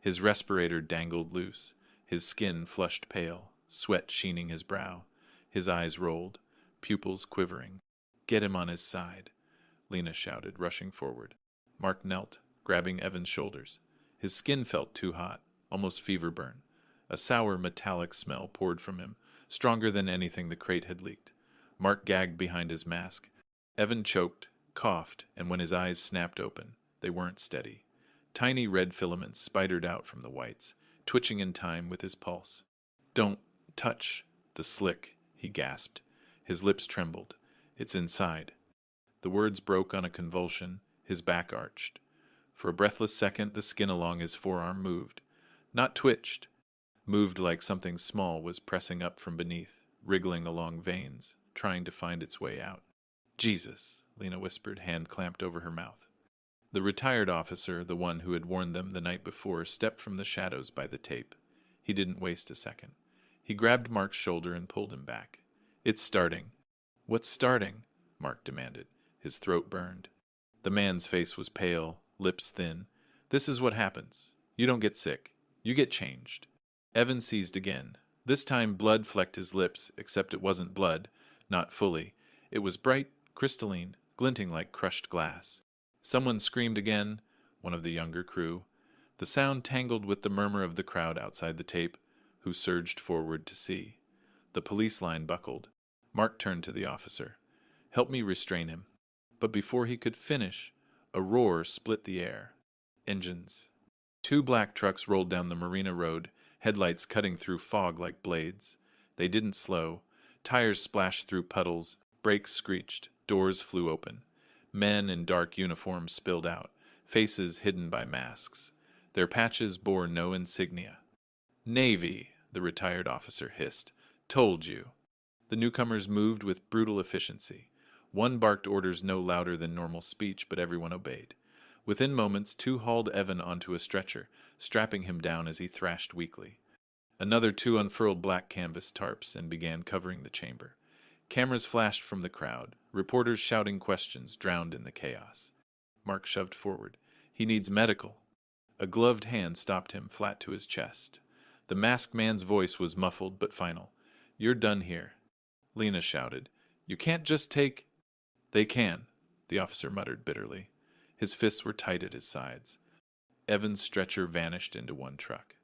A: His respirator dangled loose, his skin flushed pale, sweat sheening his brow. His eyes rolled, pupils quivering. Get him on his side, Lena shouted, rushing forward. Mark knelt, grabbing Evan's shoulders. His skin felt too hot, almost fever burn. A sour metallic smell poured from him, stronger than anything the crate had leaked. Mark gagged behind his mask. Evan choked, coughed, and when his eyes snapped open, they weren't steady. Tiny red filaments spidered out from the whites, twitching in time with his pulse. Don't touch the slick, he gasped. His lips trembled. It's inside. The words broke on a convulsion, his back arched. For a breathless second, the skin along his forearm moved. Not twitched. Moved like something small was pressing up from beneath, wriggling along veins, trying to find its way out. Jesus, Lena whispered, hand clamped over her mouth. The retired officer, the one who had warned them the night before, stepped from the shadows by the tape. He didn't waste a second. He grabbed Mark's shoulder and pulled him back. It's starting. What's starting? Mark demanded. His throat burned. The man's face was pale, lips thin. This is what happens. You don't get sick. You get changed. Evan seized again. This time blood flecked his lips, except it wasn't blood. Not fully. It was bright, crystalline, glinting like crushed glass. Someone screamed again, one of the younger crew. The sound tangled with the murmur of the crowd outside the tape, who surged forward to see. The police line buckled. Mark turned to the officer. Help me restrain him. But before he could finish, a roar split the air. Engines. 2 black trucks rolled down the Marina Road, headlights cutting through fog like blades. They didn't slow. Tires splashed through puddles, brakes screeched, doors flew open. Men in dark uniforms spilled out, faces hidden by masks. Their patches bore no insignia. Navy, the retired officer hissed. Told you. The newcomers moved with brutal efficiency. One barked orders no louder than normal speech, but everyone obeyed. Within moments, 2 hauled Evan onto a stretcher, strapping him down as he thrashed weakly. Another 2 unfurled black canvas tarps and began covering the chamber. Cameras flashed from the crowd, reporters shouting questions drowned in the chaos. Mark shoved forward. He needs medical. A gloved hand stopped him flat to his chest. The masked man's voice was muffled but final. You're done here. Lena shouted. You can't just take... They can, the officer muttered bitterly. His fists were tight at his sides. Evan's stretcher vanished into one truck.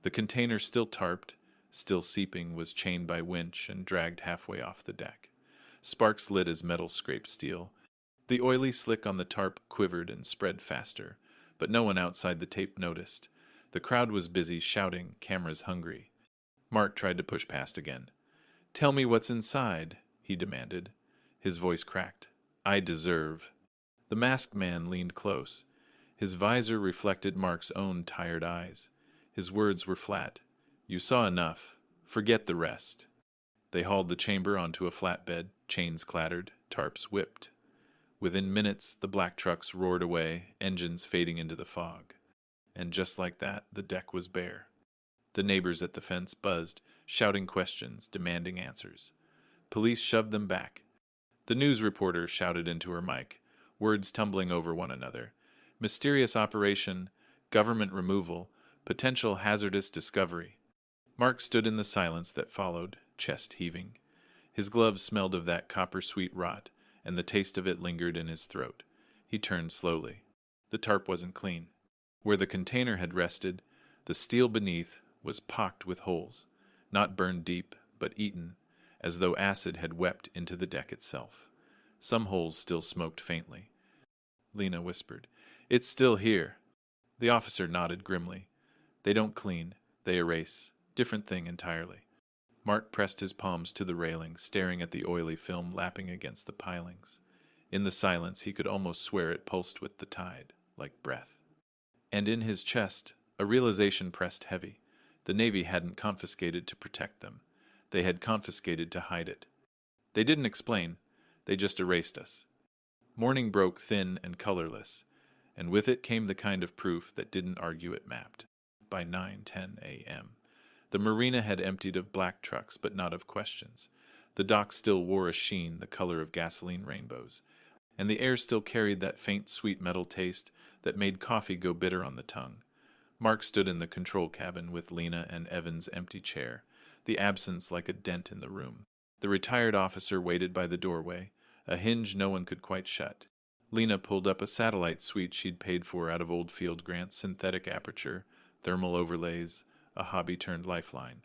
A: The container, still tarped, still seeping, was chained by winch and dragged halfway off the deck. Sparks lit as metal scraped steel. The oily slick on the tarp quivered and spread faster, but no one outside the tape noticed. The crowd was busy shouting, cameras hungry. Mark tried to push past again. Tell me what's inside, he demanded. His voice cracked. I deserve. The masked man leaned close. His visor reflected Mark's own tired eyes. His words were flat. You saw enough. Forget the rest. They hauled the chamber onto a flatbed. Chains clattered. Tarps whipped. Within minutes, the black trucks roared away, engines fading into the fog. And just like that, the deck was bare. The neighbors at the fence buzzed, shouting questions, demanding answers. Police shoved them back. The news reporter shouted into her mic, words tumbling over one another. Mysterious operation, government removal, potential hazardous discovery. Mark stood in the silence that followed, chest heaving. His gloves smelled of that copper-sweet rot, and the taste of it lingered in his throat. He turned slowly. The tarp wasn't clean. Where the container had rested, the steel beneath was pocked with holes, not burned deep, but eaten, as though acid had wept into the deck itself. Some holes still smoked faintly. Lena whispered, It's still here. The officer nodded grimly. They don't clean, they erase. Different thing entirely. Mark pressed his palms to the railing, staring at the oily film lapping against the pilings. In the silence, he could almost swear it pulsed with the tide, like breath. And in his chest, a realization pressed heavy. The Navy hadn't confiscated to protect them. They had confiscated to hide it. They didn't explain. They just erased us. Morning broke thin and colorless, and with it came the kind of proof that didn't argue it mapped. By 9:10 a.m. The marina had emptied of black trucks, but not of questions. The dock still wore a sheen the color of gasoline rainbows, and the air still carried that faint sweet metal taste that made coffee go bitter on the tongue. Mark stood in the control cabin with Lena and Evan's empty chair, the absence like a dent in the room. The retired officer waited by the doorway, a hinge no one could quite shut. Lena pulled up a satellite suite she'd paid for out of old field grants, synthetic aperture, thermal overlays, a hobby-turned-lifeline.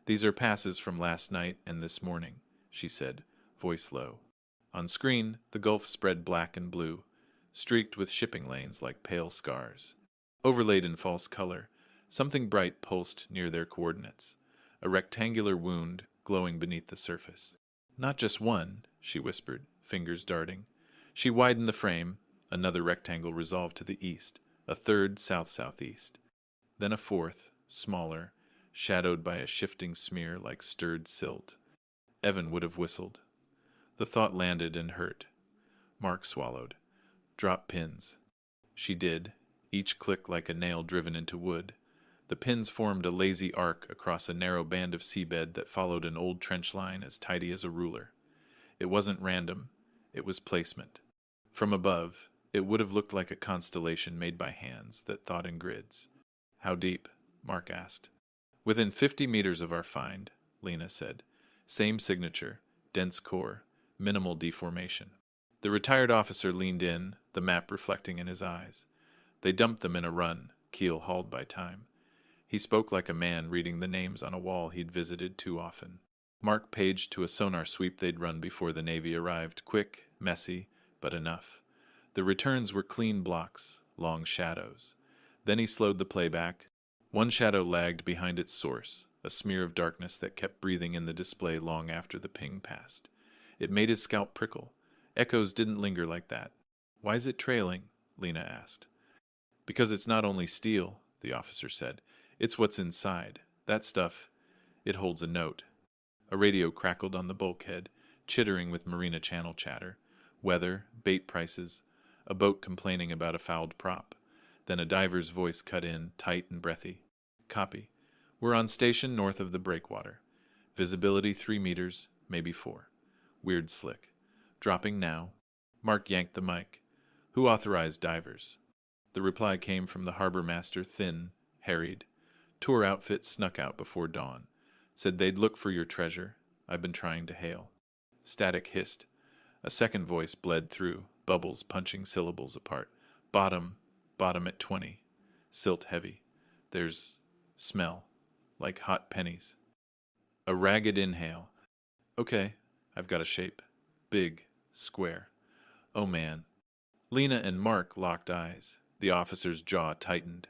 A: These are passes from last night and this morning, she said, voice low. On screen, the Gulf spread black and blue, streaked with shipping lanes like pale scars. Overlaid in false color, something bright pulsed near their coordinates, a rectangular wound glowing beneath the surface. Not just one, she whispered, fingers darting. She widened the frame, another rectangle resolved to the east, a third south-southeast. Then a fourth, smaller, shadowed by a shifting smear like stirred silt. Evan would have whistled. The thought landed and hurt. Mark swallowed. Drop pins. She did, each click like a nail driven into wood. The pins formed a lazy arc across a narrow band of seabed that followed an old trench line as tidy as a ruler. It wasn't random. It was placement. From above, it would have looked like a constellation made by hands that thought in grids. How deep? Mark asked. Within 50 meters of our find, Lena said. Same signature, dense core, minimal deformation. The retired officer leaned in, the map reflecting in his eyes. They dumped them in a run, keel hauled by time. He spoke like a man reading the names on a wall he'd visited too often. Mark paged to a sonar sweep they'd run before the Navy arrived, quick, messy, but enough. The returns were clean blocks, long shadows. Then he slowed the playback. One shadow lagged behind its source, a smear of darkness that kept breathing in the display long after the ping passed. It made his scalp prickle. Echoes didn't linger like that. Why's it trailing? Lena asked. Because it's not only steel, the officer said. It's what's inside. That stuff, it holds a note. A radio crackled on the bulkhead, chittering with marina channel chatter. Weather, bait prices, a boat complaining about a fouled prop. Then a diver's voice cut in, tight and breathy. Copy. We're on station north of the breakwater. Visibility 3 meters, maybe 4. Weird slick. Dropping now. Mark yanked the mic. Who authorized divers? The reply came from the harbor master, thin, harried. Tour outfit snuck out before dawn. Said they'd look for your treasure. I've been trying to hail. Static hissed. A second voice bled through, bubbles punching syllables apart. Bottom at 20. Silt heavy. There's smell, like hot pennies. A ragged inhale. Okay, I've got a shape. Big, square. Oh man. Lena and Mark locked eyes. The officer's jaw tightened.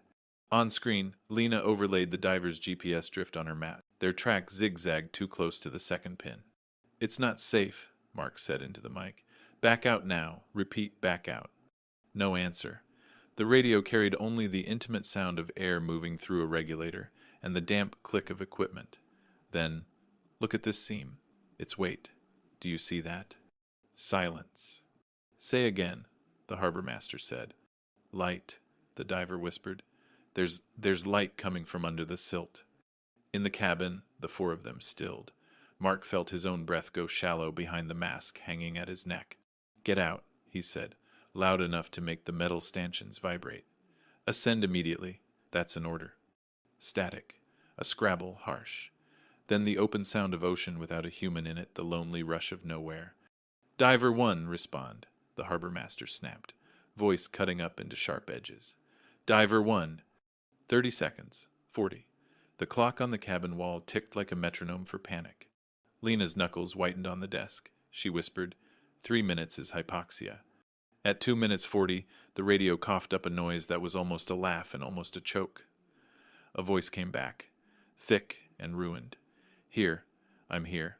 A: On screen, Lena overlaid the diver's GPS drift on her map. Their track zigzagged too close to the second pin. It's not safe, Mark said into the mic. Back out now. Repeat, back out. No answer. The radio carried only the intimate sound of air moving through a regulator and the damp click of equipment. Then, look at this seam. Its weight. Do you see that? Silence. Say again, the harbor master said. Light, the diver whispered. There's light coming from under the silt. In the cabin, the four of them stilled. Mark felt his own breath go shallow behind the mask hanging at his neck. Get out, he said, loud enough to make the metal stanchions vibrate. Ascend immediately. That's an order. Static. A scrabble, harsh. Then the open sound of ocean without a human in it, the lonely rush of nowhere. Diver 1, respond, the harbor master snapped, voice cutting up into sharp edges. Diver 1. 30 seconds. 40. The clock on the cabin wall ticked like a metronome for panic. Lena's knuckles whitened on the desk. She whispered, 3 minutes is hypoxia. At 2 minutes 40, the radio coughed up a noise that was almost a laugh and almost a choke. A voice came back, thick and ruined. Here, I'm here.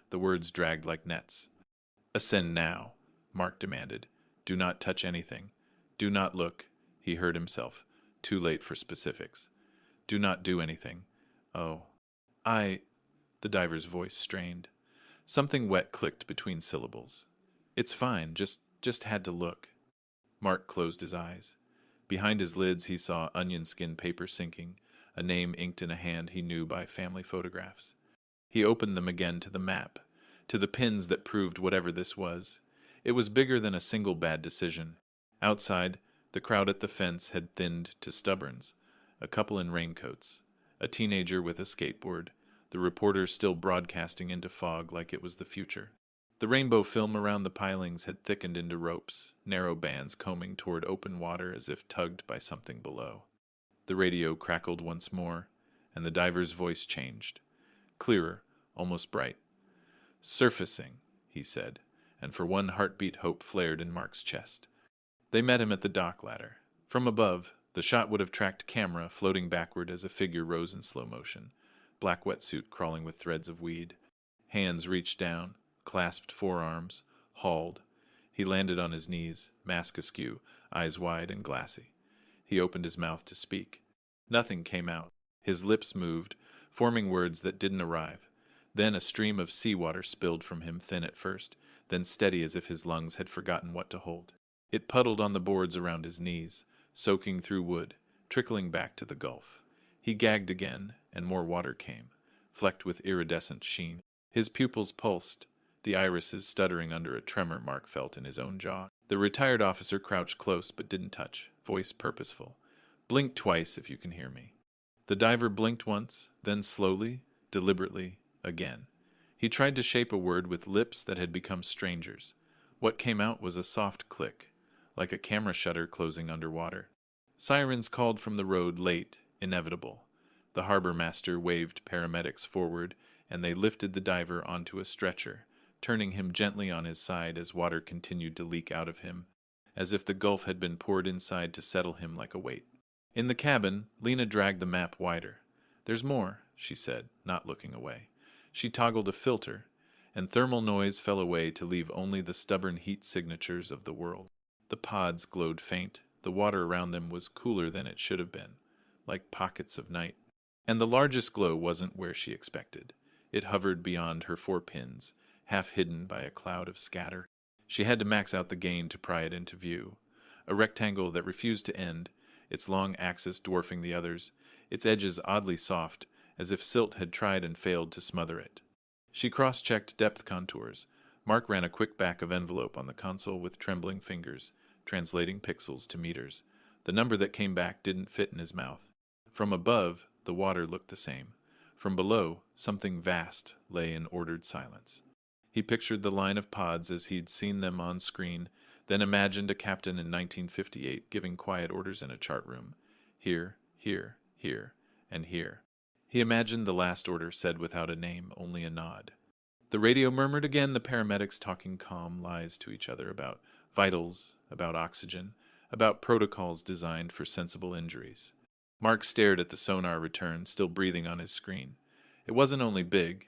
A: The words dragged like nets. Ascend now, Mark demanded. Do not touch anything. Do not look, he heard himself, too late for specifics. Do not do anything. Oh, the diver's voice strained. Something wet clicked between syllables. It's fine, just had to look. Mark closed his eyes. Behind his lids he saw onion skin paper sinking, a name inked in a hand he knew by family photographs. He opened them again to the map, to the pins that proved whatever this was. It was bigger than a single bad decision. Outside, the crowd at the fence had thinned to stubborns, a couple in raincoats, a teenager with a skateboard, the reporter still broadcasting into fog like it was the future. The rainbow film around the pilings had thickened into ropes, narrow bands combing toward open water as if tugged by something below. The radio crackled once more, and the diver's voice changed. Clearer, almost bright. Surfacing, he said, and for one heartbeat hope flared in Mark's chest. They met him at the dock ladder. From above, the shot would have tracked camera floating backward as a figure rose in slow motion, black wetsuit crawling with threads of weed. Hands reached down, clasped forearms, hauled. He landed on his knees, mask askew, eyes wide and glassy. He opened his mouth to speak. Nothing came out. His lips moved, forming words that didn't arrive. Then a stream of seawater spilled from him, thin at first, then steady as if his lungs had forgotten what to hold. It puddled on the boards around his knees, soaking through wood, trickling back to the gulf. He gagged again, and more water came, flecked with iridescent sheen. His pupils pulsed, the irises stuttering under a tremor Mark felt in his own jaw. The retired officer crouched close but didn't touch, voice purposeful. Blink twice if you can hear me. The diver blinked once, then slowly, deliberately, again. He tried to shape a word with lips that had become strangers. What came out was a soft click, like a camera shutter closing underwater. Sirens called from the road late, inevitable. The harbor master waved paramedics forward, and they lifted the diver onto a stretcher, turning him gently on his side as water continued to leak out of him, as if the gulf had been poured inside to settle him like a weight. In the cabin, Lena dragged the map wider. There's more, she said, not looking away. She toggled a filter, and thermal noise fell away to leave only the stubborn heat signatures of the world. The pods glowed faint. The water around them was cooler than it should have been, like pockets of night. And the largest glow wasn't where she expected. It hovered beyond her 4 pins, half hidden by a cloud of scatter. She had to max out the gain to pry it into view. A rectangle that refused to end, its long axis dwarfing the others, its edges oddly soft, as if silt had tried and failed to smother it. She cross-checked depth contours, Mark ran a quick back of envelope on the console with trembling fingers, translating pixels to meters. The number that came back didn't fit in his mouth. From above, the water looked the same. From below, something vast lay in ordered silence. He pictured the line of pods as he'd seen them on screen, then imagined a captain in 1958 giving quiet orders in a chart room. Here, here, here, and here. He imagined the last order said without a name, only a nod. The radio murmured again, the paramedics talking calm lies to each other about vitals, about oxygen, about protocols designed for sensible injuries. Mark stared at the sonar return, still breathing on his screen. It wasn't only big,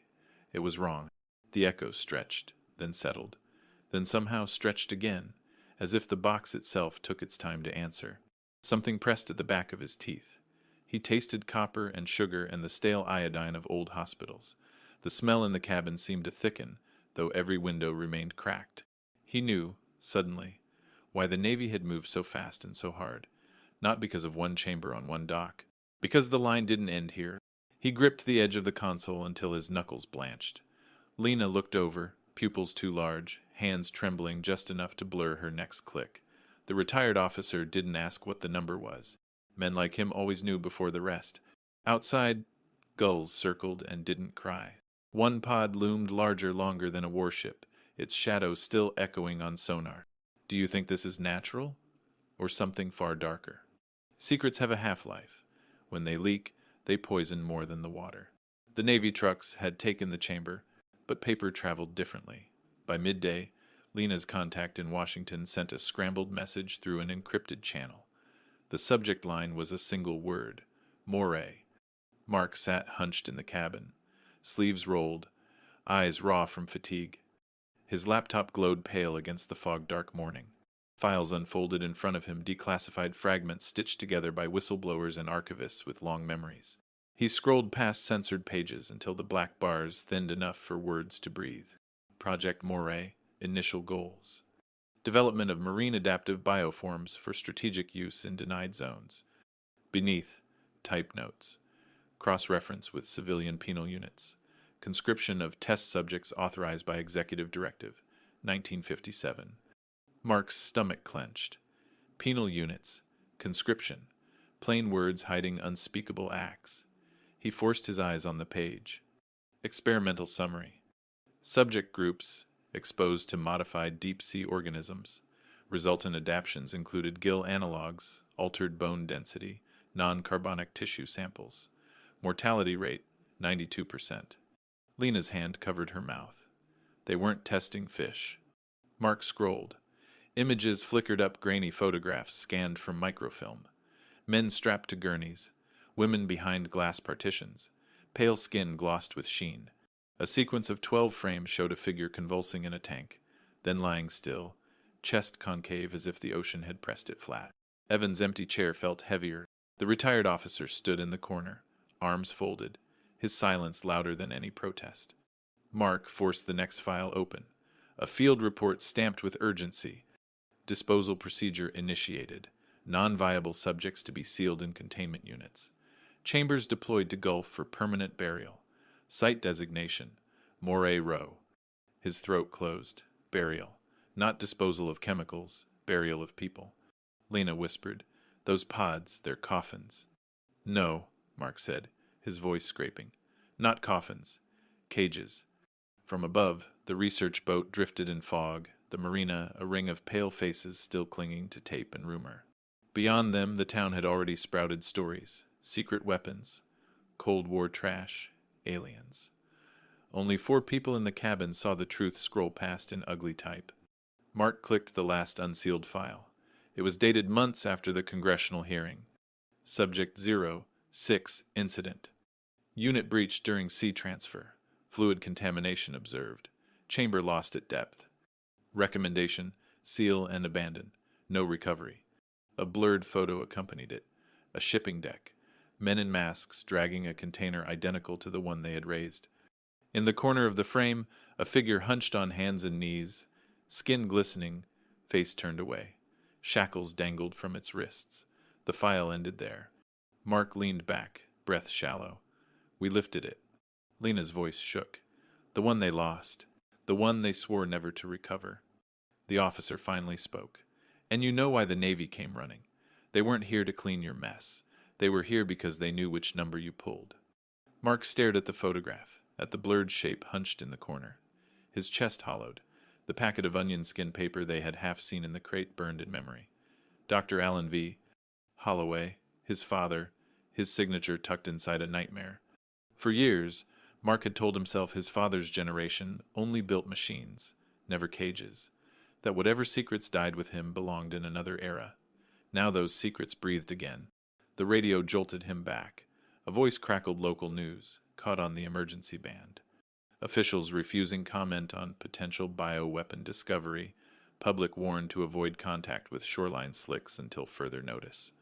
A: it was wrong. The echo stretched, then settled, then somehow stretched again, as if the box itself took its time to answer. Something pressed at the back of his teeth. He tasted copper and sugar and the stale iodine of old hospitals. The smell in the cabin seemed to thicken, though every window remained cracked. He knew, suddenly, why the Navy had moved so fast and so hard. Not because of one chamber on one dock. Because the line didn't end here. He gripped the edge of the console until his knuckles blanched. Lena looked over, pupils too large, hands trembling just enough to blur her next click. The retired officer didn't ask what the number was. Men like him always knew before the rest. Outside, gulls circled and didn't cry. One pod loomed longer than a warship, its shadow still echoing on sonar. Do you think this is natural, or something far darker? Secrets have a half-life. When they leak, they poison more than the water. The Navy trucks had taken the chamber, but paper traveled differently. By midday, Lena's contact in Washington sent a scrambled message through an encrypted channel. The subject line was a single word, Moray. Mark sat hunched in the cabin, sleeves rolled, eyes raw from fatigue. His laptop glowed pale against the fog-dark morning. Files unfolded in front of him, declassified fragments stitched together by whistleblowers and archivists with long memories. He scrolled past censored pages until the black bars thinned enough for words to breathe. Project Moray, initial goals. Development of marine adaptive bioforms for strategic use in denied zones. Beneath, type notes. Cross-reference with civilian penal units. Conscription of test subjects authorized by Executive Directive, 1957. Mark's stomach clenched. Penal units. Conscription. Plain words hiding unspeakable acts. He forced his eyes on the page. Experimental summary. Subject groups exposed to modified deep-sea organisms. Resultant adaptions included gill analogs, altered bone density, non-carbonic tissue samples. Mortality rate, 92%. Lena's hand covered her mouth. They weren't testing fish. Mark scrolled. Images flickered up, grainy photographs scanned from microfilm. Men strapped to gurneys, women behind glass partitions, pale skin glossed with sheen. A sequence of 12 frames showed a figure convulsing in a tank, then lying still, chest concave as if the ocean had pressed it flat. Evan's empty chair felt heavier. The retired officer stood in the corner, arms folded, his silence louder than any protest. Mark forced the next file open. A field report stamped with urgency. Disposal procedure initiated. Non-viable subjects to be sealed in containment units. Chambers deployed to Gulf for permanent burial. Site designation, Moray Row. His throat closed. Burial. Not disposal of chemicals, burial of people. Lena whispered, "Those pods, they're coffins." "No," Mark said, his voice scraping. "Not coffins. Cages." From above, the research boat drifted in fog, the marina a ring of pale faces still clinging to tape and rumor. Beyond them, the town had already sprouted stories. Secret weapons, Cold War trash, aliens. Only 4 people in the cabin saw the truth scroll past in ugly type. Mark clicked the last unsealed file. It was dated months after the congressional hearing. Subject 06 incident. Unit breached during sea transfer. Fluid contamination observed. Chamber lost at depth. Recommendation, seal and abandon. No recovery. A blurred photo accompanied it. A shipping deck. Men in masks dragging a container identical to the one they had raised. In the corner of the frame, a figure hunched on hands and knees, skin glistening, face turned away. Shackles dangled from its wrists. The file ended there. Mark leaned back, breath shallow. "We lifted it." Lena's voice shook. "The one they lost. the one they swore never to recover. The officer finally spoke. And you know why the Navy came running. They weren't here to clean your mess. They were here because they knew which number you pulled. Mark stared at the photograph, at the blurred shape hunched in the corner. His chest hollowed. The packet of onion skin paper they had half seen in the crate burned in memory. Dr. Allen V. Holloway, his father, his signature tucked inside a nightmare. For years, Mark had told himself his father's generation only built machines, never cages, that whatever secrets died with him belonged in another era. Now those secrets breathed again. The radio jolted him back. A voice crackled local news, caught on the emergency band. Officials refusing comment on potential bioweapon discovery, public warned to avoid contact with shoreline slicks until further notice.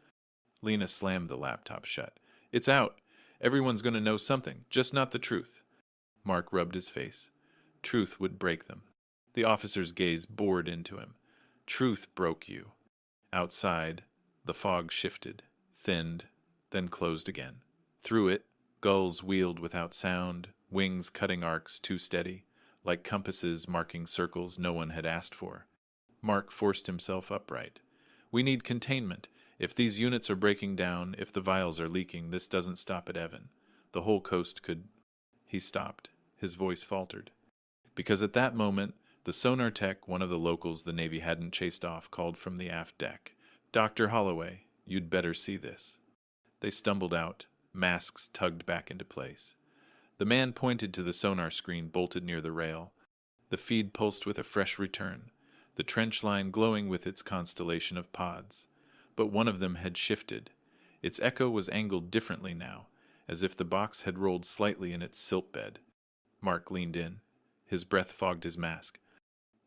A: Lena slammed the laptop shut. It's out. Everyone's going to know something, just not the truth. Mark rubbed his face. Truth would break them. The officer's gaze bored into him. Truth broke you. Outside, the fog shifted, thinned, then closed again. Through it, gulls wheeled without sound, wings cutting arcs too steady, like compasses marking circles no one had asked for. Mark forced himself upright. We need containment. If these units are breaking down, if the vials are leaking, this doesn't stop at Evan. The whole coast could... He stopped. His voice faltered. Because at that moment, the sonar tech, one of the locals the Navy hadn't chased off, called from the aft deck. Dr. Holloway, you'd better see this. They stumbled out, masks tugged back into place. The man pointed to the sonar screen bolted near the rail. The feed pulsed with a fresh return, the trench line glowing with its constellation of pods. But one of them had shifted. Its echo was angled differently now, as if the box had rolled slightly in its silt bed. Mark leaned in. His breath fogged his mask.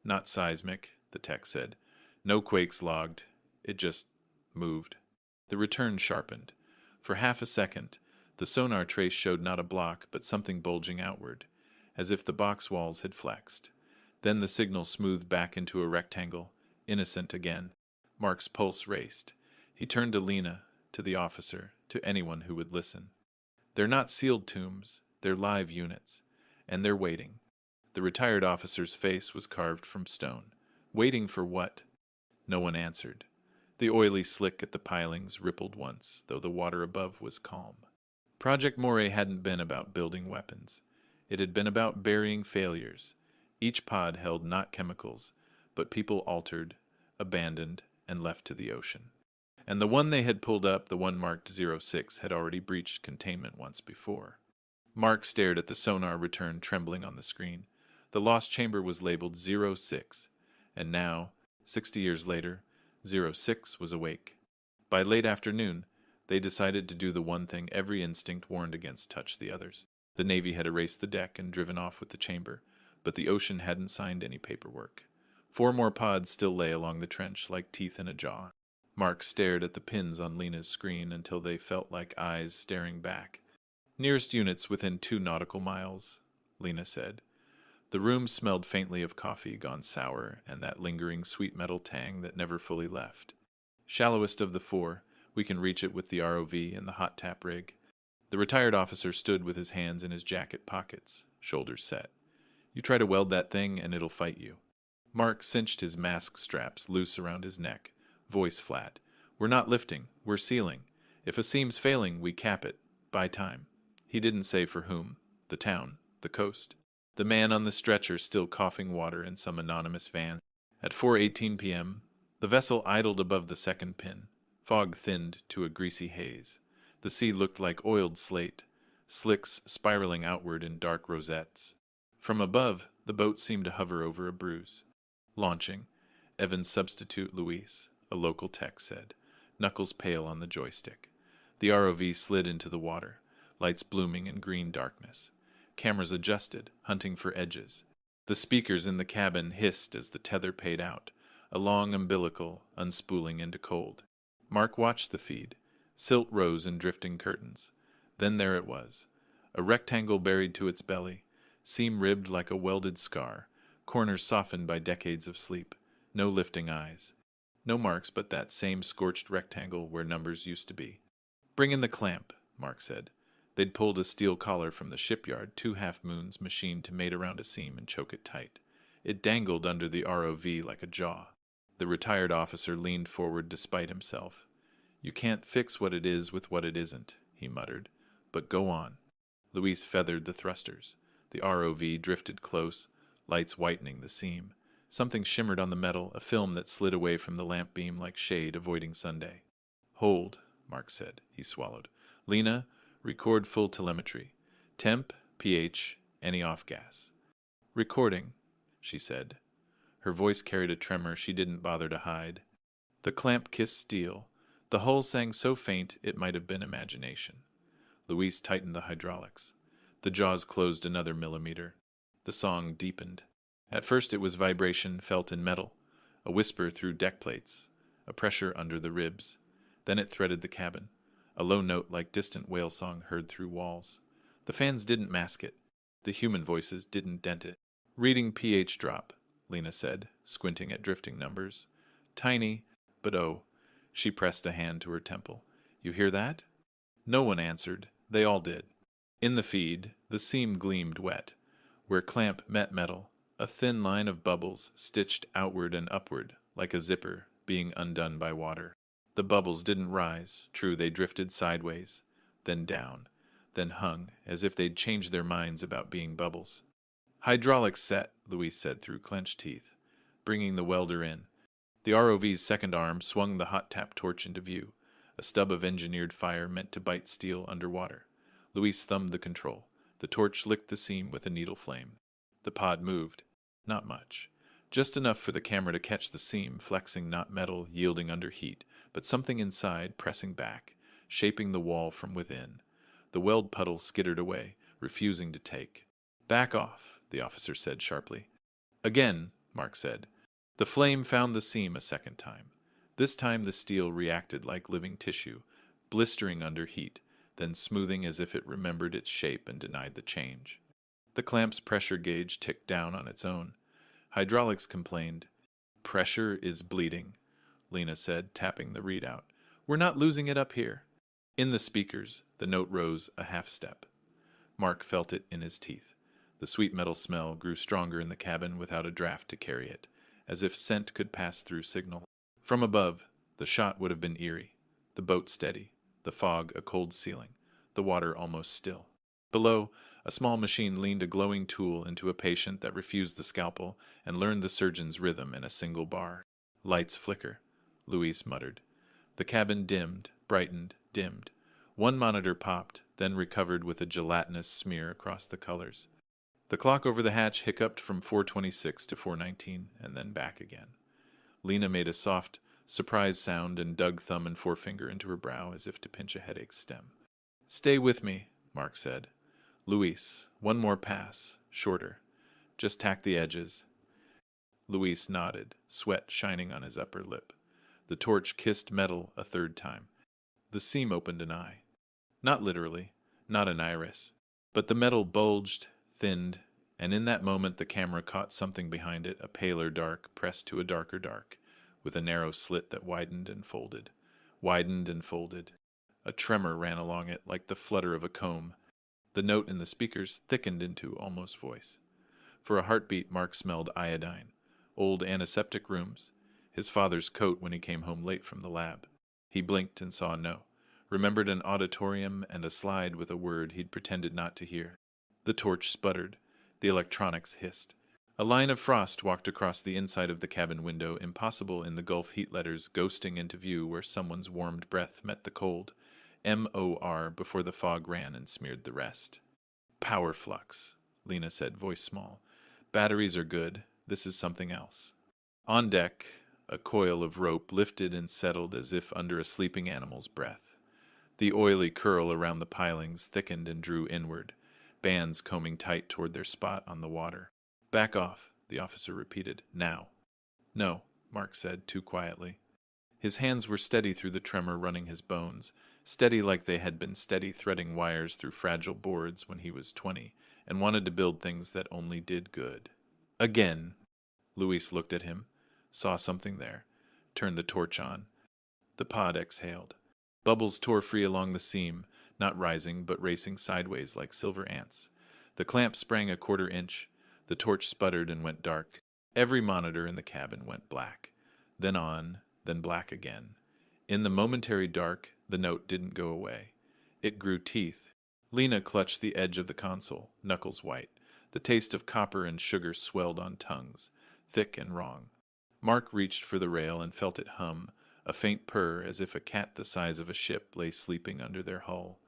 A: Not seismic, the tech said. No quakes logged. It just moved. The return sharpened. For half a second, the sonar trace showed not a block, but something bulging outward, as if the box walls had flexed. Then the signal smoothed back into a rectangle, innocent again. Mark's pulse raced. He turned to Lena, to the officer, to anyone who would listen. They're not sealed tombs, they're live units, and they're waiting. The retired officer's face was carved from stone. Waiting for what? No one answered. The oily slick at the pilings rippled once, though the water above was calm. Project Moray hadn't been about building weapons. It had been about burying failures. Each pod held not chemicals, but people altered, abandoned, and left to the ocean. And the one they had pulled up, the one marked 06, had already breached containment once before. Mark stared at the sonar return trembling on the screen. The lost chamber was labeled 06, and now, 60 years later, 06 was awake. By late afternoon, they decided to do the one thing every instinct warned against touch the others. The Navy had erased the deck and driven off with the chamber, but the ocean hadn't signed any paperwork. 4 more pods still lay along the trench like teeth in a jaw. Mark stared at the pins on Lena's screen until they felt like eyes staring back. Nearest units within 2 nautical miles, Lena said. The room smelled faintly of coffee gone sour and that lingering sweet metal tang that never fully left. Shallowest of the 4, we can reach it with the ROV and the hot tap rig. The retired officer stood with his hands in his jacket pockets, shoulders set. You try to weld that thing and it'll fight you. Mark cinched his mask straps loose around his neck, voice flat. We're not lifting, we're sealing. If a seam's failing, we cap it. Buy time. He didn't say for whom. The town, the coast. The man on the stretcher still coughing water in some anonymous van. At 4:18 p.m., the vessel idled above the second pin. Fog thinned to a greasy haze. The sea looked like oiled slate, slicks spiraling outward in dark rosettes. From above, the boat seemed to hover over a bruise. Launching, Evan's substitute Luis, a local tech, said, knuckles pale on the joystick. The ROV slid into the water, lights blooming in green darkness. Cameras adjusted, hunting for edges. The speakers in the cabin hissed as the tether paid out, a long umbilical unspooling into cold. Mark watched the feed. Silt rose in drifting curtains. Then there it was, a rectangle buried to its belly, seam ribbed like a welded scar, corners softened by decades of sleep, no lifting eyes. No marks but that same scorched rectangle where numbers used to be. Bring in the clamp, Mark said. They'd pulled a steel collar from the shipyard, 2 half-moons machined to mate around a seam and choke it tight. It dangled under the ROV like a jaw. The retired officer leaned forward despite himself. "You can't fix what it is with what it isn't," he muttered. "But go on." Luis feathered the thrusters. The ROV drifted close, lights whitening the seam. Something shimmered on the metal, a film that slid away from the lamp beam like shade avoiding Sunday. "Hold," Mark said. He swallowed. "Lena, record full telemetry. Temp, pH, any off-gas." "Recording," she said. Her voice carried a tremor she didn't bother to hide. The clamp kissed steel. The hull sang so faint it might have been imagination. Luis tightened the hydraulics. The jaws closed another millimeter. The song deepened. At first it was vibration felt in metal, a whisper through deck plates, a pressure under the ribs. Then it threaded the cabin, a low note like distant whale song heard through walls. The fans didn't mask it. The human voices didn't dent it. "Reading pH drop," Lena said, squinting at drifting numbers. "Tiny, but oh." She pressed a hand to her temple. "You hear that?" No one answered. They all did. In the feed, the seam gleamed wet. Where clamp met metal, a thin line of bubbles stitched outward and upward, like a zipper being undone by water. The bubbles didn't rise. True, they drifted sideways, then down, then hung, as if they'd changed their minds about being bubbles. "Hydraulics set," Luis said through clenched teeth, bringing the welder in. The ROV's second arm swung the hot tap torch into view, a stub of engineered fire meant to bite steel underwater. Luis thumbed the control. The torch licked the seam with a needle flame. The pod moved. Not much. Just enough for the camera to catch the seam, flexing not metal, yielding under heat, but something inside pressing back, shaping the wall from within. The weld puddle skittered away, refusing to take. "Back off," the officer said sharply. "Again," Mark said. The flame found the seam a second time. This time the steel reacted like living tissue, blistering under heat, then smoothing as if it remembered its shape and denied the change. The clamp's pressure gauge ticked down on its own. Hydraulics complained. "Pressure is bleeding," Lena said, tapping the readout. "We're not losing it up here." In the speakers, the note rose a half step. Mark felt it in his teeth. The sweet metal smell grew stronger in the cabin without a draft to carry it, as if scent could pass through signal. From above, the shot would have been eerie. The boat steady, the fog a cold ceiling, the water almost still. Below, a small machine leaned a glowing tool into a patient that refused the scalpel and learned the surgeon's rhythm in a single bar. "Lights flicker," Luis muttered. The cabin dimmed, brightened, dimmed. One monitor popped, then recovered with a gelatinous smear across the colors. The clock over the hatch hiccuped from 4:26 to 4:19, and then back again. Lena made a soft, surprised sound and dug thumb and forefinger into her brow as if to pinch a headache stem. "Stay with me," Mark said. "Luis, one more pass, shorter. Just tack the edges." Luis nodded, sweat shining on his upper lip. The torch kissed metal a third time. The seam opened an eye. Not literally, not an iris, but the metal bulged, thinned, and in that moment the camera caught something behind it, a paler dark pressed to a darker dark, with a narrow slit that widened and folded. Widened and folded. A tremor ran along it like the flutter of a comb. The note in the speakers thickened into almost voice. For a heartbeat, Mark smelled iodine. Old antiseptic rooms. His father's coat when he came home late from the lab. He blinked and saw no. Remembered an auditorium and a slide with a word he'd pretended not to hear. The torch sputtered. The electronics hissed. A line of frost walked across the inside of the cabin window, impossible in the Gulf heat letters ghosting into view where someone's warmed breath met the cold. MOR before the fog ran and smeared the rest. "Power flux," Lena said, voice small. "Batteries are good. This is something else." On deck, a coil of rope lifted and settled as if under a sleeping animal's breath. The oily curl around the pilings thickened and drew inward, bands combing tight toward their spot on the water. "Back off," the officer repeated. "Now." "No," Mark said, too quietly. His hands were steady through the tremor running his bones, steady like they had been steady threading wires through fragile boards when he was 20, and wanted to build things that only did good. Again. Luis looked at him, saw something there, turned the torch on. The pod exhaled. Bubbles tore free along the seam, not rising but racing sideways like silver ants. The clamp sprang a quarter inch. The torch sputtered and went dark. Every monitor in the cabin went black, then on, then black again. In the momentary dark, the note didn't go away. It grew teeth. Lena clutched the edge of the console, knuckles white. The taste of copper and sugar swelled on tongues, thick and wrong. Mark reached for the rail and felt it hum, a faint purr as if a cat the size of a ship lay sleeping under their hull.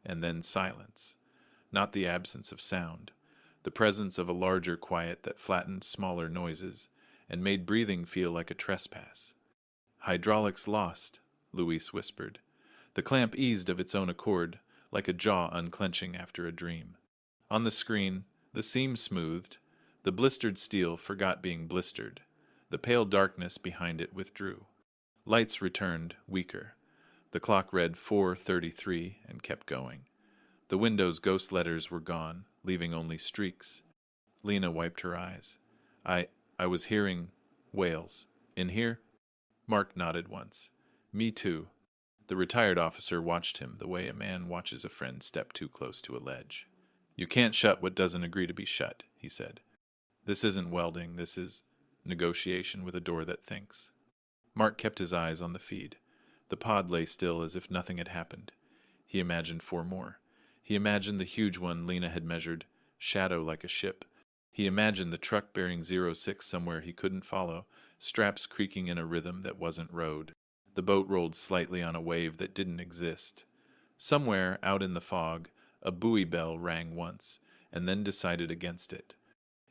A: And then silence. Not the absence of sound. The presence of a larger quiet that flattened smaller noises and made breathing feel like a trespass. "Hydraulics lost," Luis whispered. The clamp eased of its own accord, like a jaw unclenching after a dream. On the screen, the seam smoothed. The blistered steel forgot being blistered. The pale darkness behind it withdrew. Lights returned, weaker. The clock read 4:33 and kept going. The window's ghost letters were gone, leaving only streaks. Lena wiped her eyes. I was hearing wails. In here? Mark nodded once. Me too. The retired officer watched him the way a man watches a friend step too close to a ledge. You can't shut what doesn't agree to be shut, he said. This isn't welding, this is negotiation with a door that thinks. Mark kept his eyes on the feed. The pod lay still as if nothing had happened. He imagined 4 more. He imagined the huge one Lena had measured, shadow like a ship. He imagined the truck bearing 06 somewhere he couldn't follow, straps creaking in a rhythm that wasn't rowed. The boat rolled slightly on a wave that didn't exist. Somewhere, out in the fog, a buoy bell rang once, and then decided against it.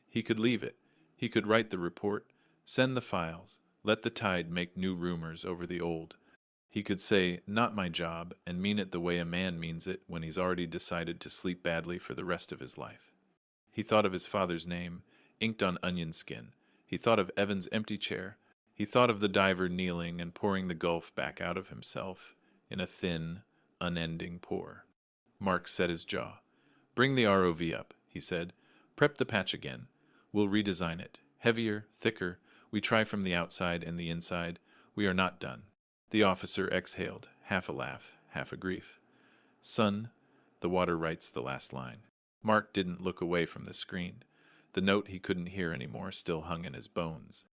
A: He could leave it. He could write the report, send the files, let the tide make new rumors over the old. He could say, not my job, and mean it the way a man means it when he's already decided to sleep badly for the rest of his life. He thought of his father's name, inked on onion skin. He thought of Evan's empty chair. He thought of the diver kneeling and pouring the gulf back out of himself in a thin, unending pour. Mark set his jaw. Bring the ROV up, he said. Prep the patch again. We'll redesign it. Heavier, thicker. We try from the outside and the inside. We are not done. The officer exhaled, half a laugh, half a grief. Son, the water writes the last line. Mark didn't look away from the screen. The note he couldn't hear anymore still hung in his bones.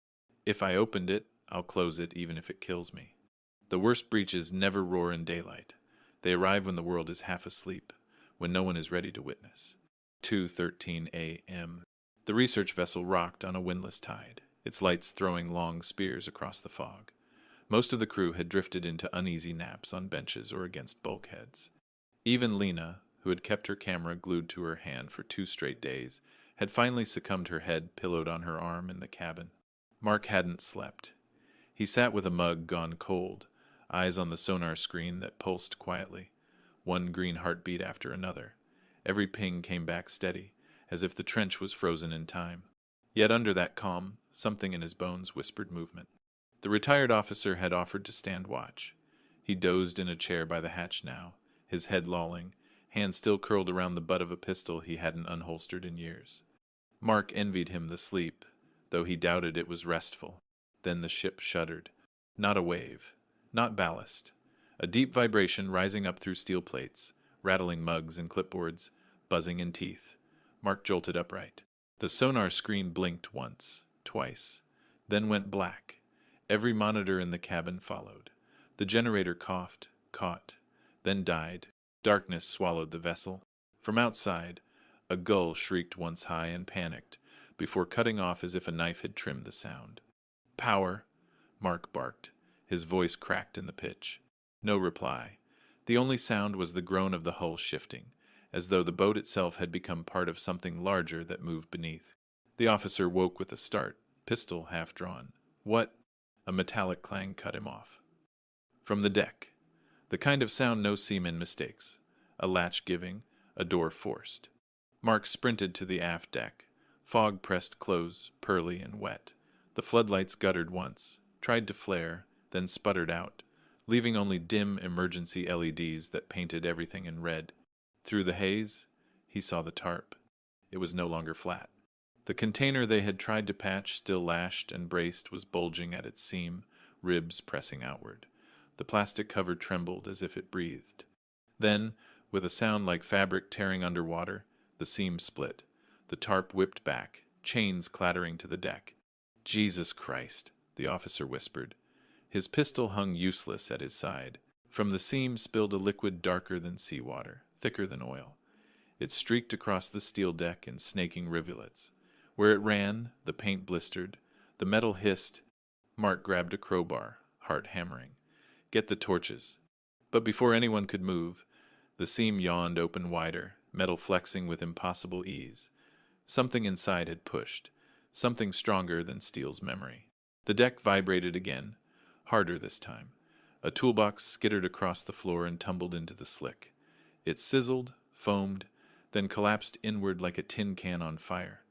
A: If I opened it, I'll close it even if it kills me. The worst breaches never roar in daylight. They arrive when the world is half asleep, when no one is ready to witness. 2:13 a.m. The research vessel rocked on a windless tide, its lights throwing long spears across the fog. Most of the crew had drifted into uneasy naps on benches or against bulkheads. Even Lena, who had kept her camera glued to her hand for 2 straight days, had finally succumbed, her head pillowed on her arm in the cabin. Mark hadn't slept. He sat with a mug gone cold, eyes on the sonar screen that pulsed quietly, one green heartbeat after another. Every ping came back steady, as if the trench was frozen in time. Yet under that calm, something in his bones whispered movement. The retired officer had offered to stand watch. He dozed in a chair by the hatch now, his head lolling, hands still curled around the butt of a pistol he hadn't unholstered in years. Mark envied him the sleep, though he doubted it was restful. Then the ship shuddered. Not a wave, not ballast. A deep vibration rising up through steel plates, rattling mugs and clipboards, buzzing in teeth. Mark jolted upright. The sonar screen blinked once, twice, then went black. Every monitor in the cabin followed. The generator coughed, caught, then died. Darkness swallowed the vessel. From outside, a gull shrieked once high and panicked, before cutting off as if a knife had trimmed the sound. Power, Mark barked. His voice cracked in the pitch. No reply. The only sound was the groan of the hull shifting, as though the boat itself had become part of something larger that moved beneath. The officer woke with a start, pistol half drawn. What? A metallic clang cut him off. From the deck. The kind of sound no seaman mistakes. A latch giving, a door forced. Mark sprinted to the aft deck. Fog pressed close, pearly and wet. The floodlights guttered once, tried to flare, then sputtered out, leaving only dim emergency LEDs that painted everything in red. Through the haze, he saw the tarp. It was no longer flat. The container they had tried to patch, still lashed and braced, was bulging at its seam, ribs pressing outward. The plastic cover trembled as if it breathed. Then, with a sound like fabric tearing underwater, the seam split. The tarp whipped back, chains clattering to the deck. Jesus Christ, the officer whispered. His pistol hung useless at his side. From the seam spilled a liquid darker than seawater, thicker than oil. It streaked across the steel deck in snaking rivulets. Where it ran, the paint blistered, the metal hissed. Mark grabbed a crowbar, heart hammering. Get the torches. But before anyone could move, the seam yawned open wider, metal flexing with impossible ease. Something inside had pushed, something stronger than steel's memory. The deck vibrated again, harder this time. A toolbox skittered across the floor and tumbled into the slick. It sizzled, foamed, then collapsed inward like a tin can on fire.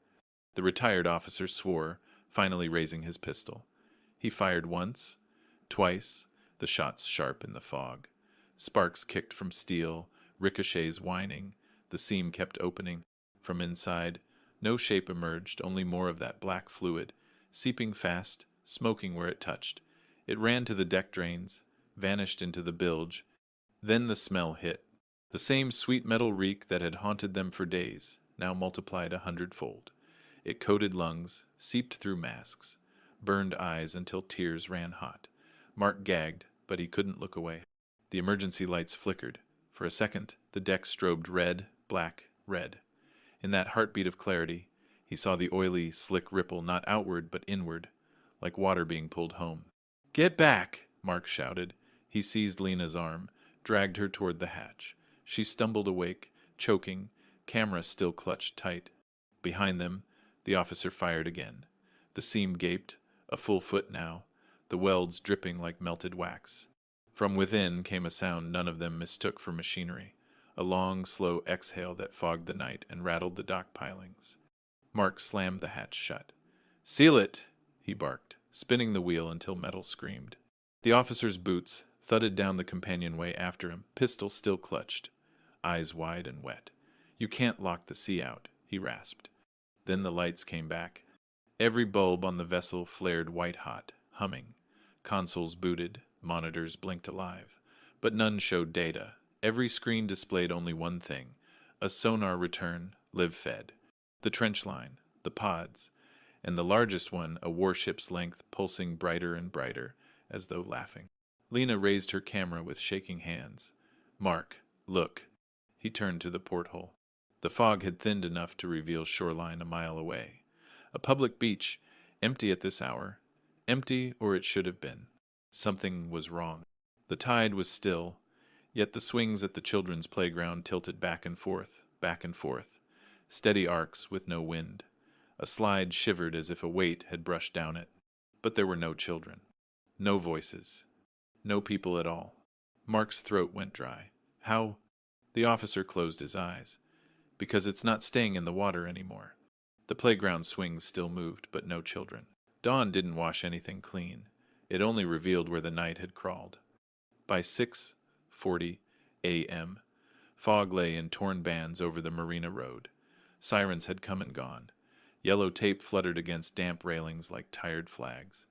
A: The retired officer swore, finally raising his pistol. He fired once, twice, the shots sharp in the fog. Sparks kicked from steel, ricochets whining. The seam kept opening. From inside, no shape emerged, only more of that black fluid, seeping fast, smoking where it touched. It ran to the deck drains, vanished into the bilge. Then the smell hit. The same sweet metal reek that had haunted them for days, now multiplied 100-fold. It coated lungs, seeped through masks, burned eyes until tears ran hot. Mark gagged, but he couldn't look away. The emergency lights flickered. For a second, the deck strobed red, black, red. In that heartbeat of clarity, he saw the oily, slick ripple not outward but inward, like water being pulled home. "Get back!" Mark shouted. He seized Lena's arm, dragged her toward the hatch. She stumbled awake, choking, camera still clutched tight. Behind them, the officer fired again. The seam gaped, a full foot now, the welds dripping like melted wax. From within came a sound none of them mistook for machinery, a long, slow exhale that fogged the night and rattled the dock pilings. Mark slammed the hatch shut. "Seal it!" he barked, spinning the wheel until metal screamed. The officer's boots thudded down the companionway after him, pistol still clutched, eyes wide and wet. "You can't lock the sea out," he rasped. Then the lights came back. Every bulb on the vessel flared white-hot, humming. Consoles booted, monitors blinked alive. But none showed data. Every screen displayed only one thing, a sonar return, live-fed. The trench line, the pods, and the largest one a warship's length pulsing brighter and brighter, as though laughing. Lena raised her camera with shaking hands. "Mark, look." He turned to the porthole. The fog had thinned enough to reveal shoreline a mile away. A public beach, empty at this hour. Empty, or it should have been. Something was wrong. The tide was still, yet the swings at the children's playground tilted back and forth, steady arcs with no wind. A slide shivered as if a weight had brushed down it. But there were no children. No voices. No people at all. Mark's throat went dry. How? The officer closed his eyes. Because it's not staying in the water anymore. The playground swings still moved, but no children. Dawn didn't wash anything clean. It only revealed where the night had crawled. By 6:40 a.m., fog lay in torn bands over the marina road. Sirens had come and gone. Yellow tape fluttered against damp railings like tired flags.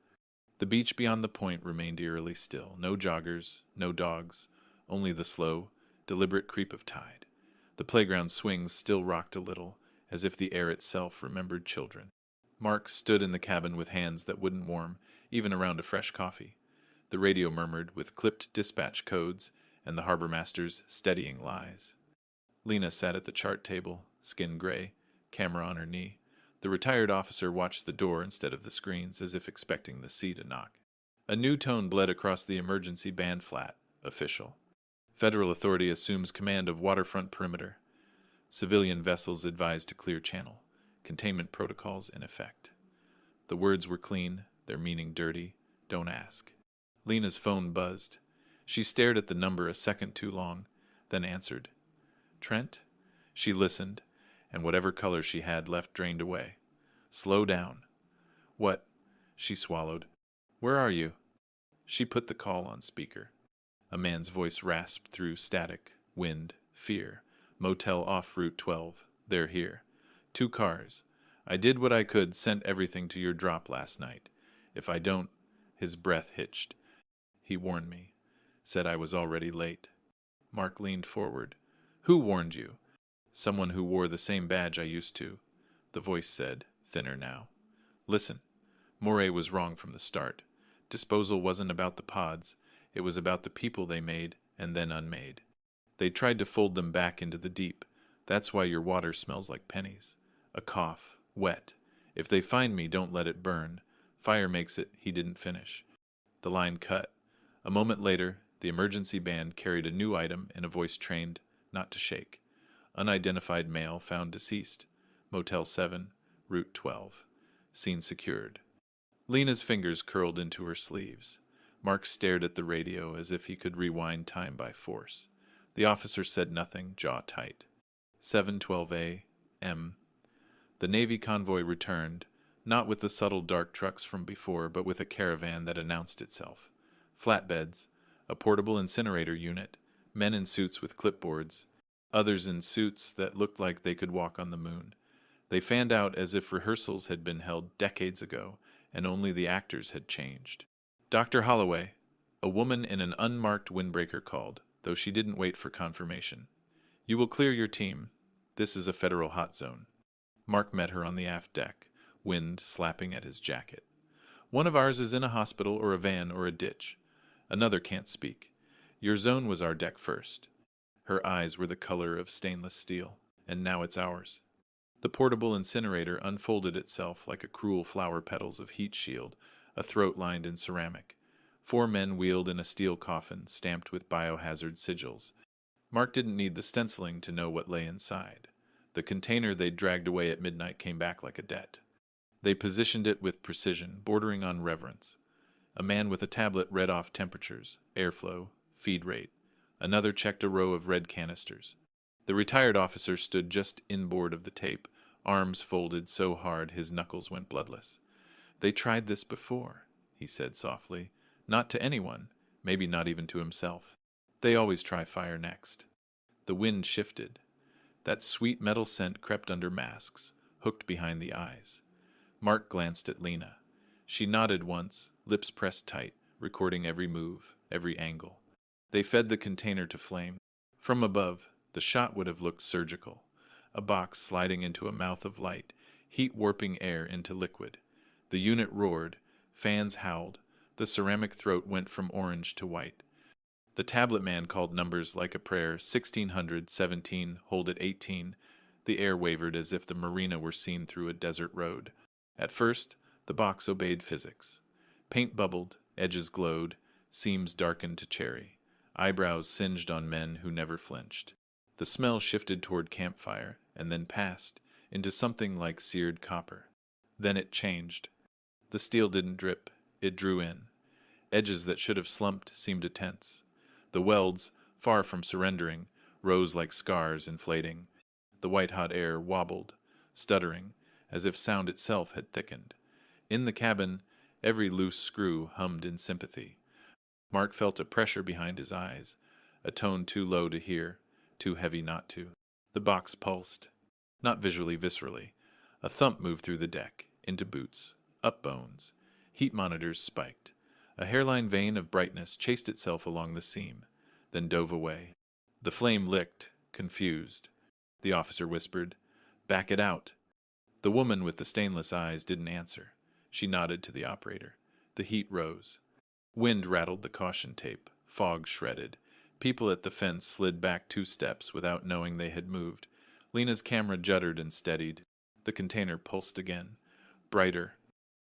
A: The beach beyond the point remained eerily still. No joggers, no dogs, only the slow, deliberate creep of tide. The playground swings still rocked a little, as if the air itself remembered children. Mark stood in the cabin with hands that wouldn't warm, even around a fresh coffee. The radio murmured with clipped dispatch codes and the harbor master's steadying lies. Lena sat at the chart table, skin gray, camera on her knee. The retired officer watched the door instead of the screens, as if expecting the sea to knock. A new tone bled across the emergency band flat, official. Federal authority assumes command of waterfront perimeter. Civilian vessels advised to clear channel. Containment protocols in effect. The words were clean, their meaning dirty. Don't ask. Lena's phone buzzed. She stared at the number a second too long, then answered. Trent? She listened, and whatever color she had left drained away. Slow down. What? She swallowed. Where are you? She put the call on speaker. A man's voice rasped through static, wind, fear. Motel off Route 12. They're here. 2 cars. I did what I could, sent everything to your drop last night. If I don't... His breath hitched. He warned me. Said I was already late. Mark leaned forward. Who warned you? Someone who wore the same badge I used to. The voice said, thinner now. Listen. Moray was wrong from the start. Disposal wasn't about the pods, it was about the people they made and then unmade. They tried to fold them back into the deep. That's why your water smells like pennies. A cough, wet. If they find me, don't let it burn. Fire makes it, he didn't finish. The line cut. A moment later, the emergency band carried a new item in a voice trained not to shake. Unidentified male found deceased. Motel 7, Route 12. Scene secured. Lena's fingers curled into her sleeves. Mark stared at the radio as if he could rewind time by force. The officer said nothing, jaw tight. 7:12 a.m. The Navy convoy returned, not with the subtle dark trucks from before, but with a caravan that announced itself. Flatbeds, a portable incinerator unit, men in suits with clipboards, others in suits that looked like they could walk on the moon. They fanned out as if rehearsals had been held decades ago, and only the actors had changed. Dr. Holloway, a woman in an unmarked windbreaker called, though she didn't wait for confirmation. You will clear your team. This is a federal hot zone. Mark met her on the aft deck, wind slapping at his jacket. One of ours is in a hospital or a van or a ditch. Another can't speak. Your zone was our deck first. Her eyes were the color of stainless steel, and now it's ours. The portable incinerator unfolded itself like a cruel flower petals of heat shield, a throat lined in ceramic. 4 men wheeled in a steel coffin stamped with biohazard sigils. Mark didn't need the stenciling to know what lay inside. The container they'd dragged away at midnight came back like a debt. They positioned it with precision, bordering on reverence. A man with a tablet read off temperatures, airflow, feed rate. Another checked a row of red canisters. The retired officer stood just inboard of the tape, arms folded so hard his knuckles went bloodless. They tried this before, he said softly. Not to anyone, maybe not even to himself. They always try fire next. The wind shifted. That sweet metal scent crept under masks, hooked behind the eyes. Mark glanced at Lena. She nodded once, lips pressed tight, recording every move, every angle. They fed the container to flame. From above, the shot would have looked surgical. A box sliding into a mouth of light, heat warping air into liquid. The unit roared, fans howled. The ceramic throat went from orange to white. The tablet man called numbers like a prayer, 1600, 17, hold at 18. The air wavered as if the marina were seen through a desert road. At first, the box obeyed physics. Paint bubbled, edges glowed, seams darkened to cherry. Eyebrows singed on men who never flinched. The smell shifted toward campfire, and then passed, into something like seared copper. Then it changed. The steel didn't drip, it drew in. Edges that should have slumped seemed to tense. The welds, far from surrendering, rose like scars inflating. The white-hot air wobbled, stuttering, as if sound itself had thickened. In the cabin, every loose screw hummed in sympathy. Mark felt a pressure behind his eyes, a tone too low to hear, too heavy not to. The box pulsed, not visually, viscerally. A thump moved through the deck, into boots, up bones. Heat monitors spiked. A hairline vein of brightness chased itself along the seam, then dove away. The flame licked, confused. The officer whispered, "Back it out." The woman with the stainless eyes didn't answer. She nodded to the operator. The heat rose. Wind rattled the caution tape. Fog shredded. People at the fence slid back 2 steps without knowing they had moved. Lena's camera juddered and steadied. The container pulsed again. Brighter.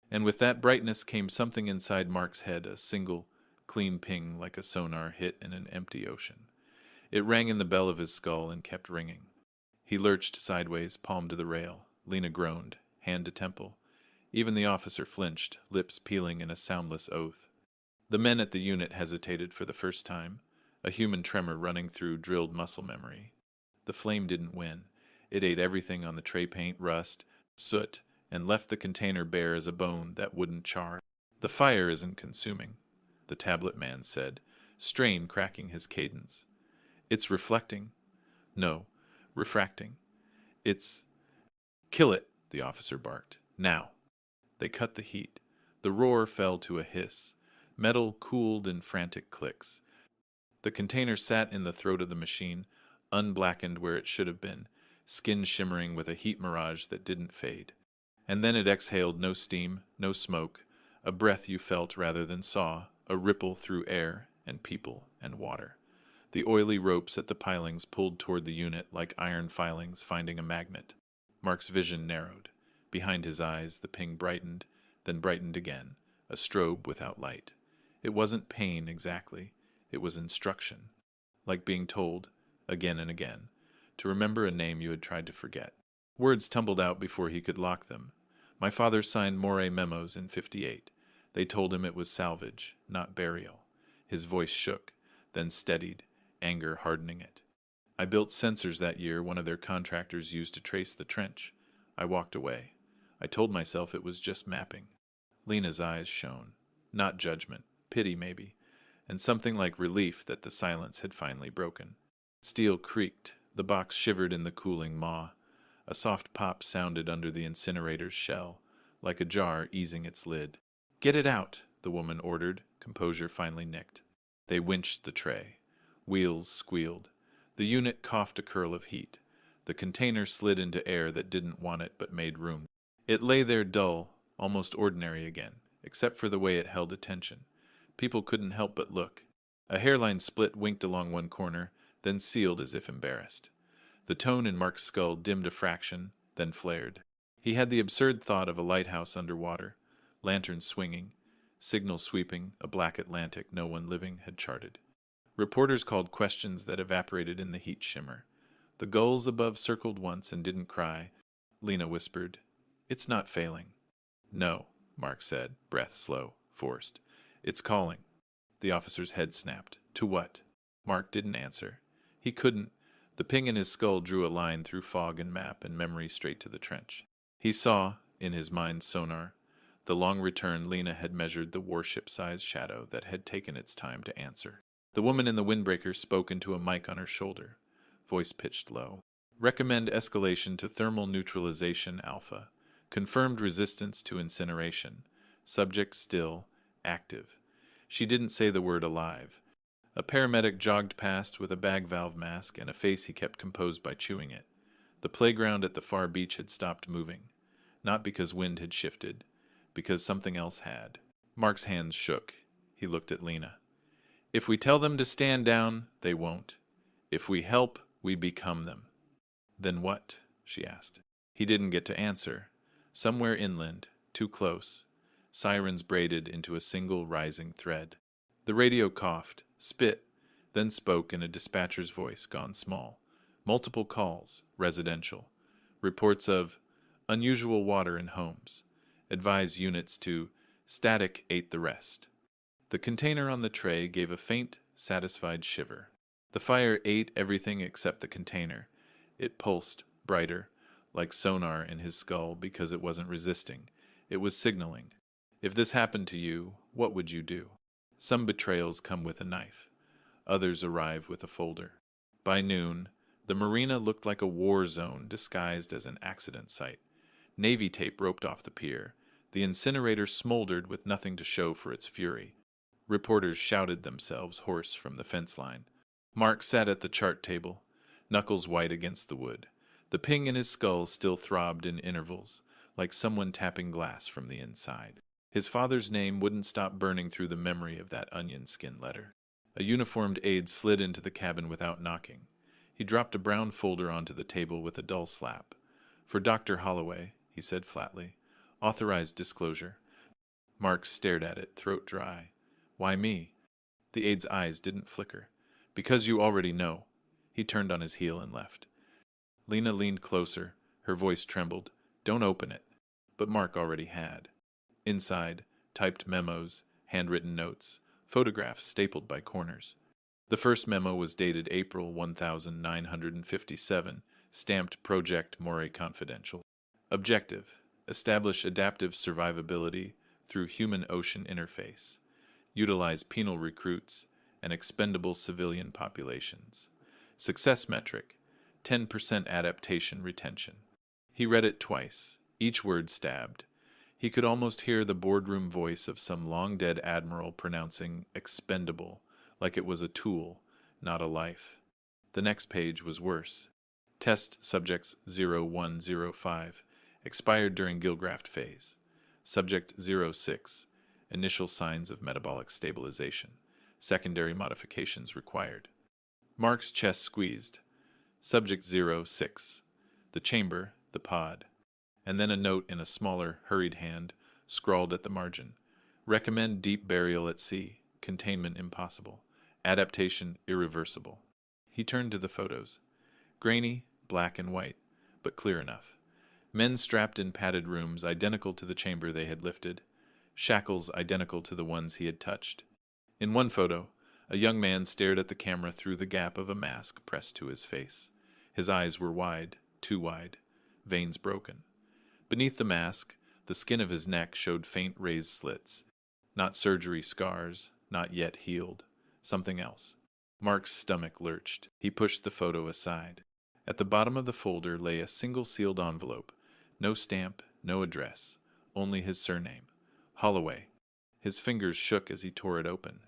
A: And with that brightness came something inside Mark's head, a single, clean ping like a sonar hit in an empty ocean. It rang in the bell of his skull and kept ringing. He lurched sideways, palm to the rail. Lena groaned, hand to temple. Even the officer flinched, lips peeling in a soundless oath. The men at the unit hesitated for the first time, a human tremor running through drilled muscle memory. The flame didn't win. It ate everything on the tray paint, rust, soot, and left the container bare as a bone that wouldn't char. The fire isn't consuming, the tablet man said, strain cracking his cadence. It's reflecting. No, refracting. It's... Kill it, the officer barked. Now. They cut the heat. The roar fell to a hiss. Metal cooled in frantic clicks. The container sat in the throat of the machine, unblackened where it should have been, skin shimmering with a heat mirage that didn't fade. And then it exhaled no steam, no smoke, a breath you felt rather than saw, a ripple through air and people and water. The oily ropes at the pilings pulled toward the unit like iron filings finding a magnet. Mark's vision narrowed. Behind his eyes, the ping brightened, then brightened again, a strobe without light. It wasn't pain exactly. It was instruction, like being told, again and again, to remember a name you had tried to forget. Words tumbled out before he could lock them. My father signed Moray memos in '58. They told him it was salvage, not burial. His voice shook, then steadied, anger hardening it. I built sensors that year one of their contractors used to trace the trench. I walked away. I told myself it was just mapping. Lena's eyes shone. Not judgment, pity maybe, and something like relief that the silence had finally broken. Steel creaked. The box shivered in the cooling maw. A soft pop sounded under the incinerator's shell, like a jar easing its lid. "Get it out," the woman ordered, composure finally nicked. They winched the tray. Wheels squealed. The unit coughed a curl of heat. The container slid into air that didn't want it but made room. It lay there dull, almost ordinary again, except for the way it held attention. People couldn't help but look. A hairline split winked along one corner, then sealed as if embarrassed. The tone in Mark's skull dimmed a fraction, then flared. He had the absurd thought of a lighthouse underwater, lanterns swinging, signal sweeping, a black Atlantic no one living had charted. Reporters called questions that evaporated in the heat shimmer. The gulls above circled once and didn't cry. Lena whispered, "It's not failing." "No," Mark said, breath slow, forced. "It's calling." The officer's head snapped. "To what?" Mark didn't answer. He couldn't. The ping in his skull drew a line through fog and map and memory straight to the trench. He saw, in his mind's sonar, the long return Lena had measured the warship-sized shadow that had taken its time to answer. The woman in the windbreaker spoke into a mic on her shoulder, voice pitched low. "Recommend escalation to thermal neutralization alpha. Confirmed resistance to incineration. Subject still, active." She didn't say the word alive. A paramedic jogged past with a bag valve mask and a face he kept composed by chewing it. The playground at the far beach had stopped moving. Not because wind had shifted, because something else had. Mark's hands shook. He looked at Lena. "If we tell them to stand down, they won't. If we help, we become them." "Then what?" she asked. He didn't get to answer. Somewhere inland, too close, sirens braided into a single rising thread. The radio coughed, spit, then spoke in a dispatcher's voice gone small. Multiple calls, residential. Reports of unusual water in homes. Advise units to static ate the rest. The container on the tray gave a faint, satisfied shiver. The fire ate everything except the container. It pulsed, brighter, like sonar in his skull because it wasn't resisting. It was signaling. If this happened to you, what would you do? Some betrayals come with a knife. Others arrive with a folder. By noon, the marina looked like a war zone disguised as an accident site. Navy tape roped off the pier. The incinerator smoldered with nothing to show for its fury. Reporters shouted themselves hoarse from the fence line. Mark sat at the chart table, knuckles white against the wood. The ping in his skull still throbbed in intervals, like someone tapping glass from the inside. His father's name wouldn't stop burning through the memory of that onion skin letter. A uniformed aide slid into the cabin without knocking. He dropped a brown folder onto the table with a dull slap. "For Dr. Holloway," he said flatly. "Authorized disclosure." Mark stared at it, throat dry. "Why me?" The aide's eyes didn't flicker. "Because you already know." He turned on his heel and left. Lena leaned closer. Her voice trembled. "Don't open it." But Mark already had. Inside, typed memos, handwritten notes, photographs stapled by corners. The first memo was dated April 1957, stamped Project Moray Confidential. Objective: establish adaptive survivability through human-ocean interface. Utilize penal recruits and expendable civilian populations. Success metric: 10% adaptation retention. He read it twice, each word stabbed. He could almost hear the boardroom voice of some long-dead admiral pronouncing expendable, like it was a tool, not a life. The next page was worse. Test subjects 0105. Expired during Gilgraft phase. Subject 06. Initial signs of metabolic stabilization. Secondary modifications required. Mark's chest squeezed. Subject 06. The chamber, the pod. And then a note in a smaller, hurried hand, scrawled at the margin. Recommend deep burial at sea. Containment impossible. Adaptation irreversible. He turned to the photos. Grainy, black and white, but clear enough. Men strapped in padded rooms identical to the chamber they had lifted. Shackles identical to the ones he had touched. In one photo, a young man stared at the camera through the gap of a mask pressed to his face. His eyes were wide, too wide, veins broken. Beneath the mask, the skin of his neck showed faint raised slits. Not surgery scars, not yet healed. Something else. Mark's stomach lurched. He pushed the photo aside. At the bottom of the folder lay a single sealed envelope. No stamp, no address. Only his surname. Holloway. His fingers shook as he tore it open.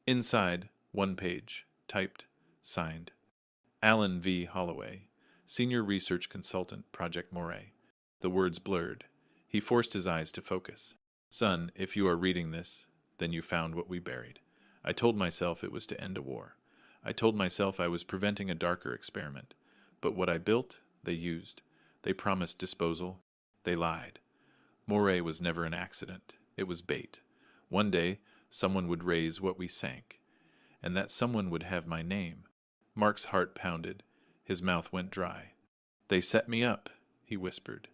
A: Inside, one page, typed, signed. Alan V. Holloway, Senior Research Consultant, Project Moray. The words blurred. He forced his eyes to focus. Son, if you are reading this, then you found what we buried. I told myself it was to end a war. I told myself I was preventing a darker experiment. But what I built, they used. They promised disposal. They lied. Moray was never an accident. It was bait. One day, someone would raise what we sank. And that someone would have my name. Mark's heart pounded. His mouth went dry. They set me up, he whispered.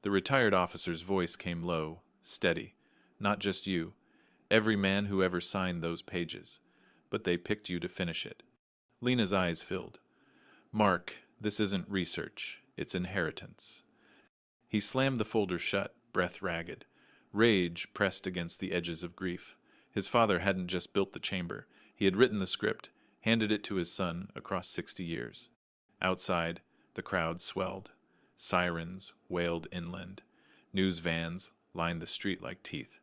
A: The retired officer's voice came low, steady. Not just you. Every man who ever signed those pages. But they picked you to finish it. Lena's eyes filled. Mark, this isn't research. It's inheritance. He slammed the folder shut, breath ragged. Rage pressed against the edges of grief. His father hadn't just built the chamber. He had written the script, handed it to his son across 60 years. Outside, the crowd swelled. Sirens wailed inland. News vans lined the street like teeth.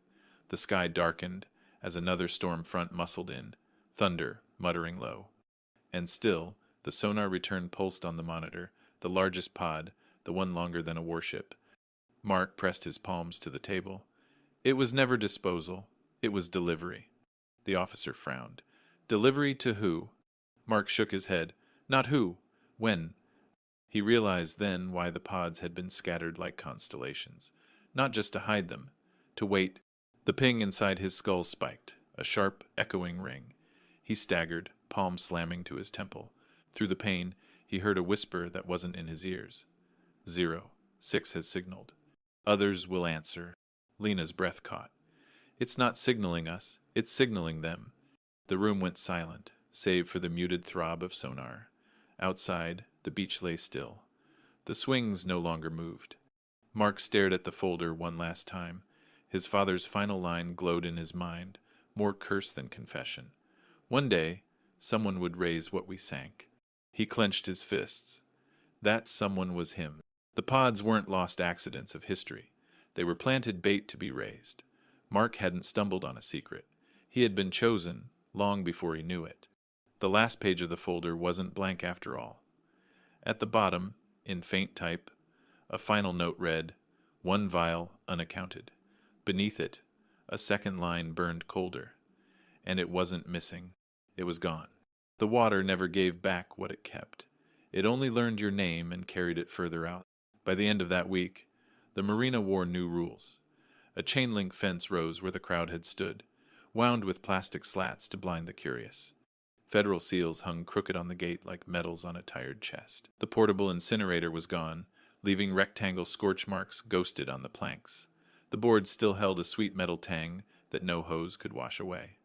A: The sky darkened as another storm front muscled in, thunder muttering low. And still, the sonar return pulsed on the monitor, the largest pod, the one longer than a warship. Mark pressed his palms to the table. It was never disposal. It was delivery. The officer frowned. Delivery to who? Mark shook his head. Not who. When? He realized then why the pods had been scattered like constellations. Not just to hide them. To wait. The ping inside his skull spiked, a sharp, echoing ring. He staggered, palm slamming to his temple. Through the pain, he heard a whisper that wasn't in his ears. 06 has signaled. Others will answer. Lena's breath caught. It's not signaling us, it's signaling them. The room went silent, save for the muted throb of sonar. Outside, the beach lay still. The swings no longer moved. Mark stared at the folder one last time. His father's final line glowed in his mind, more curse than confession. One day, someone would raise what we sank. He clenched his fists. That someone was him. The pods weren't lost accidents of history. They were planted bait to be raised. Mark hadn't stumbled on a secret. He had been chosen long before he knew it. The last page of the folder wasn't blank after all. At the bottom, in faint type, a final note read, 1 vial unaccounted. Beneath it, a second line burned colder. And it wasn't missing. It was gone. The water never gave back what it kept. It only learned your name and carried it further out. By the end of that week, the marina wore new rules. A chain-link fence rose where the crowd had stood, wound with plastic slats to blind the curious. Federal seals hung crooked on the gate like medals on a tired chest. The portable incinerator was gone, leaving rectangle scorch marks ghosted on the planks. The boards still held a sweet metal tang that no hose could wash away.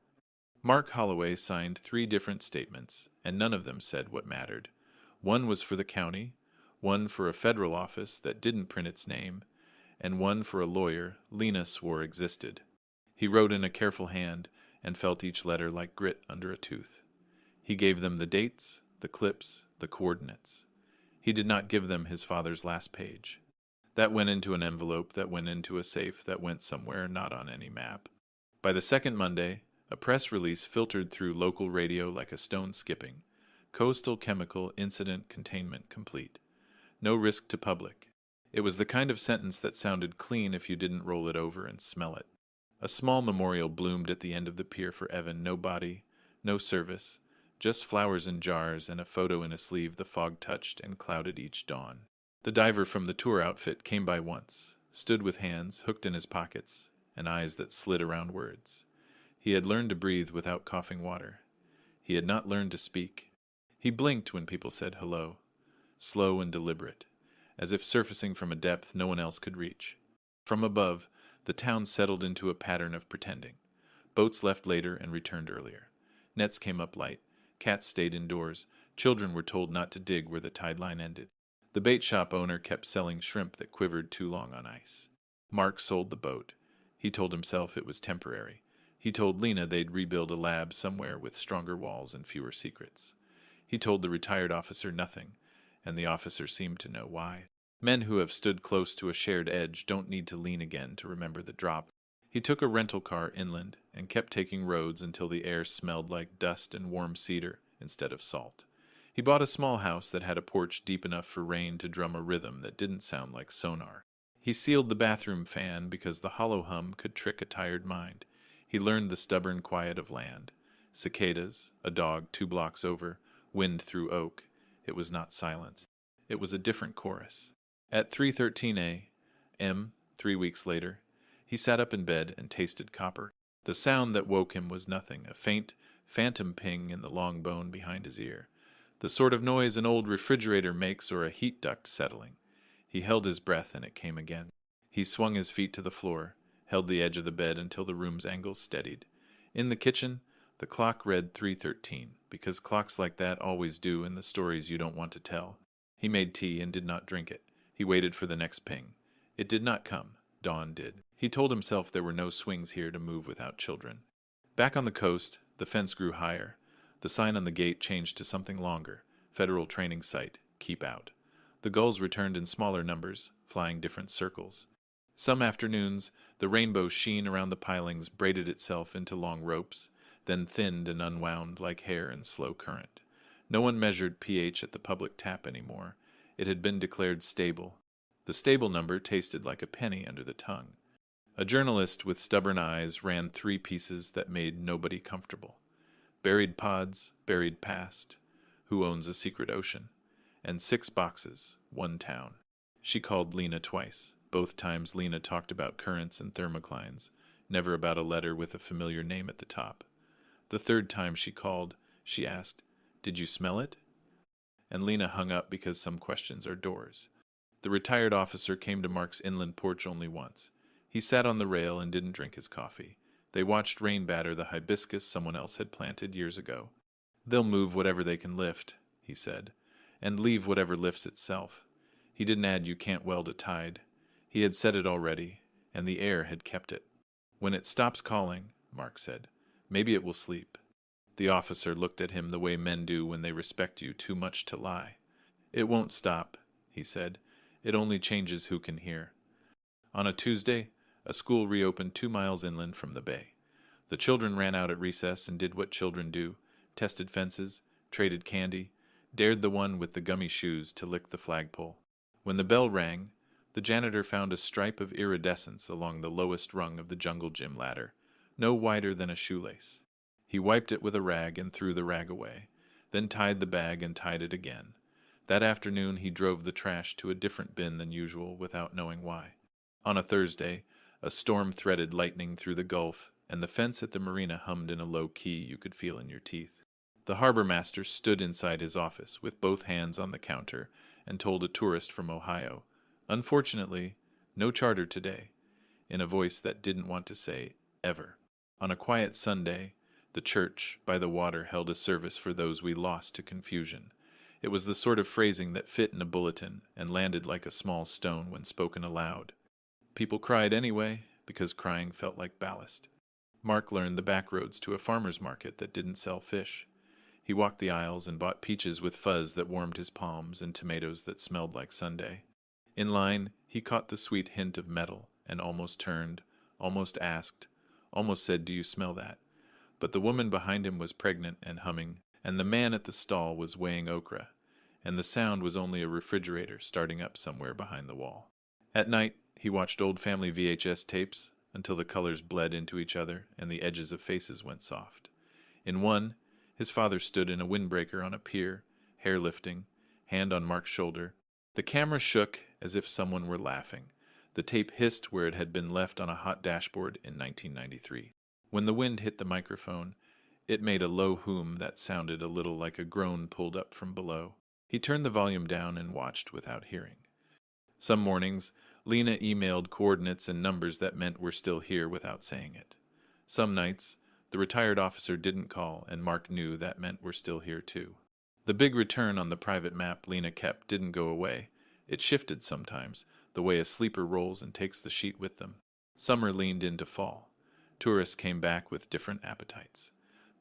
A: Mark Holloway signed 3 different statements, and none of them said what mattered. One was for the county, one for a federal office that didn't print its name, and one for a lawyer Lena swore existed. He wrote in a careful hand and felt each letter like grit under a tooth. He gave them the dates, the clips, the coordinates. He did not give them his father's last page. That went into an envelope that went into a safe that went somewhere not on any map. By the second Monday, a press release filtered through local radio like a stone skipping. Coastal Chemical Incident Containment complete. No risk to public. It was the kind of sentence that sounded clean if you didn't roll it over and smell it. A small memorial bloomed at the end of the pier for Evan. No body, no service, just flowers in jars and a photo in a sleeve the fog touched and clouded each dawn. The diver from the tour outfit came by once, stood with hands hooked in his pockets and eyes that slid around words. He had learned to breathe without coughing water. He had not learned to speak. He blinked when people said hello, slow and deliberate, as if surfacing from a depth no one else could reach. From above, the town settled into a pattern of pretending. Boats left later and returned earlier. Nets came up light. Cats stayed indoors. Children were told not to dig where the tide line ended. The bait shop owner kept selling shrimp that quivered too long on ice. Mark sold the boat. He told himself it was temporary. He told Lena they'd rebuild a lab somewhere with stronger walls and fewer secrets. He told the retired officer nothing, and the officer seemed to know why. Men who have stood close to a shared edge don't need to lean again to remember the drop. He took a rental car inland and kept taking roads until the air smelled like dust and warm cedar instead of salt. He bought a small house that had a porch deep enough for rain to drum a rhythm that didn't sound like sonar. He sealed the bathroom fan because the hollow hum could trick a tired mind. He learned the stubborn quiet of land. Cicadas, a dog 2 blocks over, wind through oak. It was not silence. It was a different chorus. At 3:13 a.m., 3 weeks later, he sat up in bed and tasted copper. The sound that woke him was nothing, a faint, phantom ping in the long bone behind his ear. The sort of noise an old refrigerator makes or a heat duct settling. He held his breath and it came again. He swung his feet to the floor, held the edge of the bed until the room's angles steadied. In the kitchen, the clock read 3:13, because clocks like that always do in the stories you don't want to tell. He made tea and did not drink it. He waited for the next ping. It did not come. Dawn did. He told himself there were no swings here to move without children. Back on the coast, the fence grew higher. The sign on the gate changed to something longer. Federal training site. Keep out. The gulls returned in smaller numbers, flying different circles. Some afternoons, the rainbow sheen around the pilings braided itself into long ropes, then thinned and unwound like hair in slow current. No one measured pH at the public tap anymore. It had been declared stable. The stable number tasted like a penny under the tongue. A journalist with stubborn eyes ran 3 pieces that made nobody comfortable. Buried pods, buried past. Who owns a secret ocean? And 6 boxes, 1 town. She called Lena twice. Both times Lena talked about currents and thermoclines, never about a letter with a familiar name at the top. The 3rd time she called, she asked, "Did you smell it?" And Lena hung up because some questions are doors. The retired officer came to Mark's inland porch only once. He sat on the rail and didn't drink his coffee. They watched rain batter the hibiscus someone else had planted years ago. "They'll move whatever they can lift," he said, "and leave whatever lifts itself." He didn't add "you can't weld a tide." He had said it already, and the air had kept it. "When it stops calling," Mark said, "maybe it will sleep." The officer looked at him the way men do when they respect you too much to lie. "It won't stop," he said. "It only changes who can hear." On a Tuesday, a school reopened 2 miles inland from the bay. The children ran out at recess and did what children do, tested fences, traded candy, dared the one with the gummy shoes to lick the flagpole. When the bell rang, the janitor found a stripe of iridescence along the lowest rung of the jungle gym ladder, no wider than a shoelace. He wiped it with a rag and threw the rag away, then tied the bag and tied it again. That afternoon he drove the trash to a different bin than usual without knowing why. On a Thursday, a storm threaded lightning through the Gulf, and the fence at the marina hummed in a low key you could feel in your teeth. The harbor master stood inside his office with both hands on the counter and told a tourist from Ohio, "Unfortunately, no charter today," in a voice that didn't want to say ever. On a quiet Sunday, the church by the water held a service for those we lost to confusion. It was the sort of phrasing that fit in a bulletin and landed like a small stone when spoken aloud. People cried anyway, because crying felt like ballast. Mark learned the back roads to a farmer's market that didn't sell fish. He walked the aisles and bought peaches with fuzz that warmed his palms and tomatoes that smelled like Sunday. In line, he caught the sweet hint of metal and almost turned, almost asked, almost said, "Do you smell that?" But the woman behind him was pregnant and humming, and the man at the stall was weighing okra, and the sound was only a refrigerator starting up somewhere behind the wall. At night, he watched old family VHS tapes until the colors bled into each other and the edges of faces went soft. In one, his father stood in a windbreaker on a pier, hair lifting, hand on Mark's shoulder. The camera shook as if someone were laughing. The tape hissed where it had been left on a hot dashboard in 1993. When the wind hit the microphone, it made a low hum that sounded a little like a groan pulled up from below. He turned the volume down and watched without hearing. Some mornings, Lena emailed coordinates and numbers that meant we're still here without saying it. Some nights, the retired officer didn't call, and Mark knew that meant we're still here too. The big return on the private map Lena kept didn't go away. It shifted sometimes, the way a sleeper rolls and takes the sheet with them. Summer leaned into fall. Tourists came back with different appetites.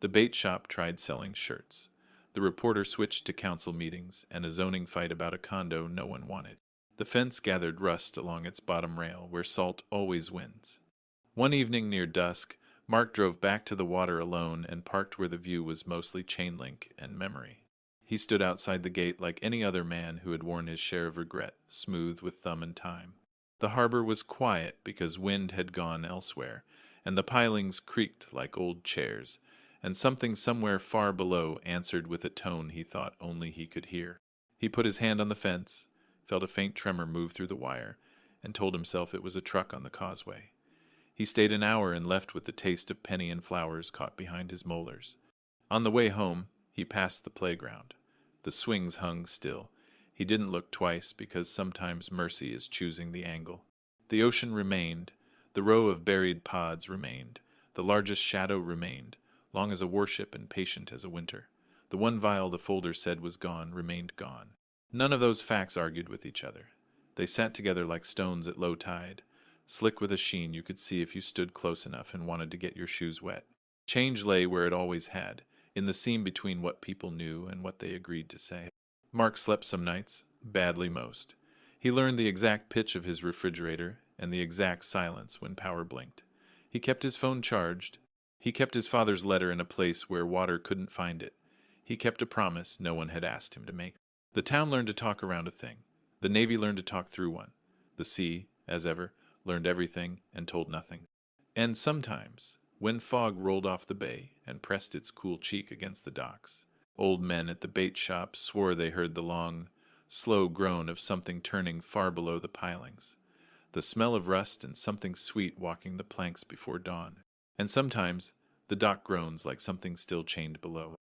A: The bait shop tried selling shirts. The reporter switched to council meetings and a zoning fight about a condo no one wanted. The fence gathered rust along its bottom rail, where salt always wins. One evening near dusk, Mark drove back to the water alone and parked where the view was mostly chain link and memory. He stood outside the gate like any other man who had worn his share of regret, smooth with thumb and time. The harbor was quiet because wind had gone elsewhere, and the pilings creaked like old chairs, and something somewhere far below answered with a tone he thought only he could hear. He put his hand on the fence, felt a faint tremor move through the wire, and told himself it was a truck on the causeway. He stayed an hour and left with the taste of penny and flowers caught behind his molars. On the way home, he passed the playground. The swings hung still. He didn't look twice because sometimes mercy is choosing the angle. The ocean remained. The row of buried pods remained. The largest shadow remained, long as a warship and patient as a winter. The one vial the folder said was gone remained gone. None of those facts argued with each other. They sat together like stones at low tide, slick with a sheen you could see if you stood close enough and wanted to get your shoes wet. Change lay where it always had, in the seam between what people knew and what they agreed to say. Mark slept some nights, badly most. He learned the exact pitch of his refrigerator and the exact silence when power blinked. He kept his phone charged. He kept his father's letter in a place where water couldn't find it. He kept a promise no one had asked him to make. The town learned to talk around a thing. The Navy learned to talk through one. The sea, as ever, learned everything and told nothing. And sometimes, when fog rolled off the bay and pressed its cool cheek against the docks, old men at the bait shop swore they heard the long, slow groan of something turning far below the pilings, the smell of rust and something sweet walking the planks before dawn. And sometimes, the dock groans like something still chained below.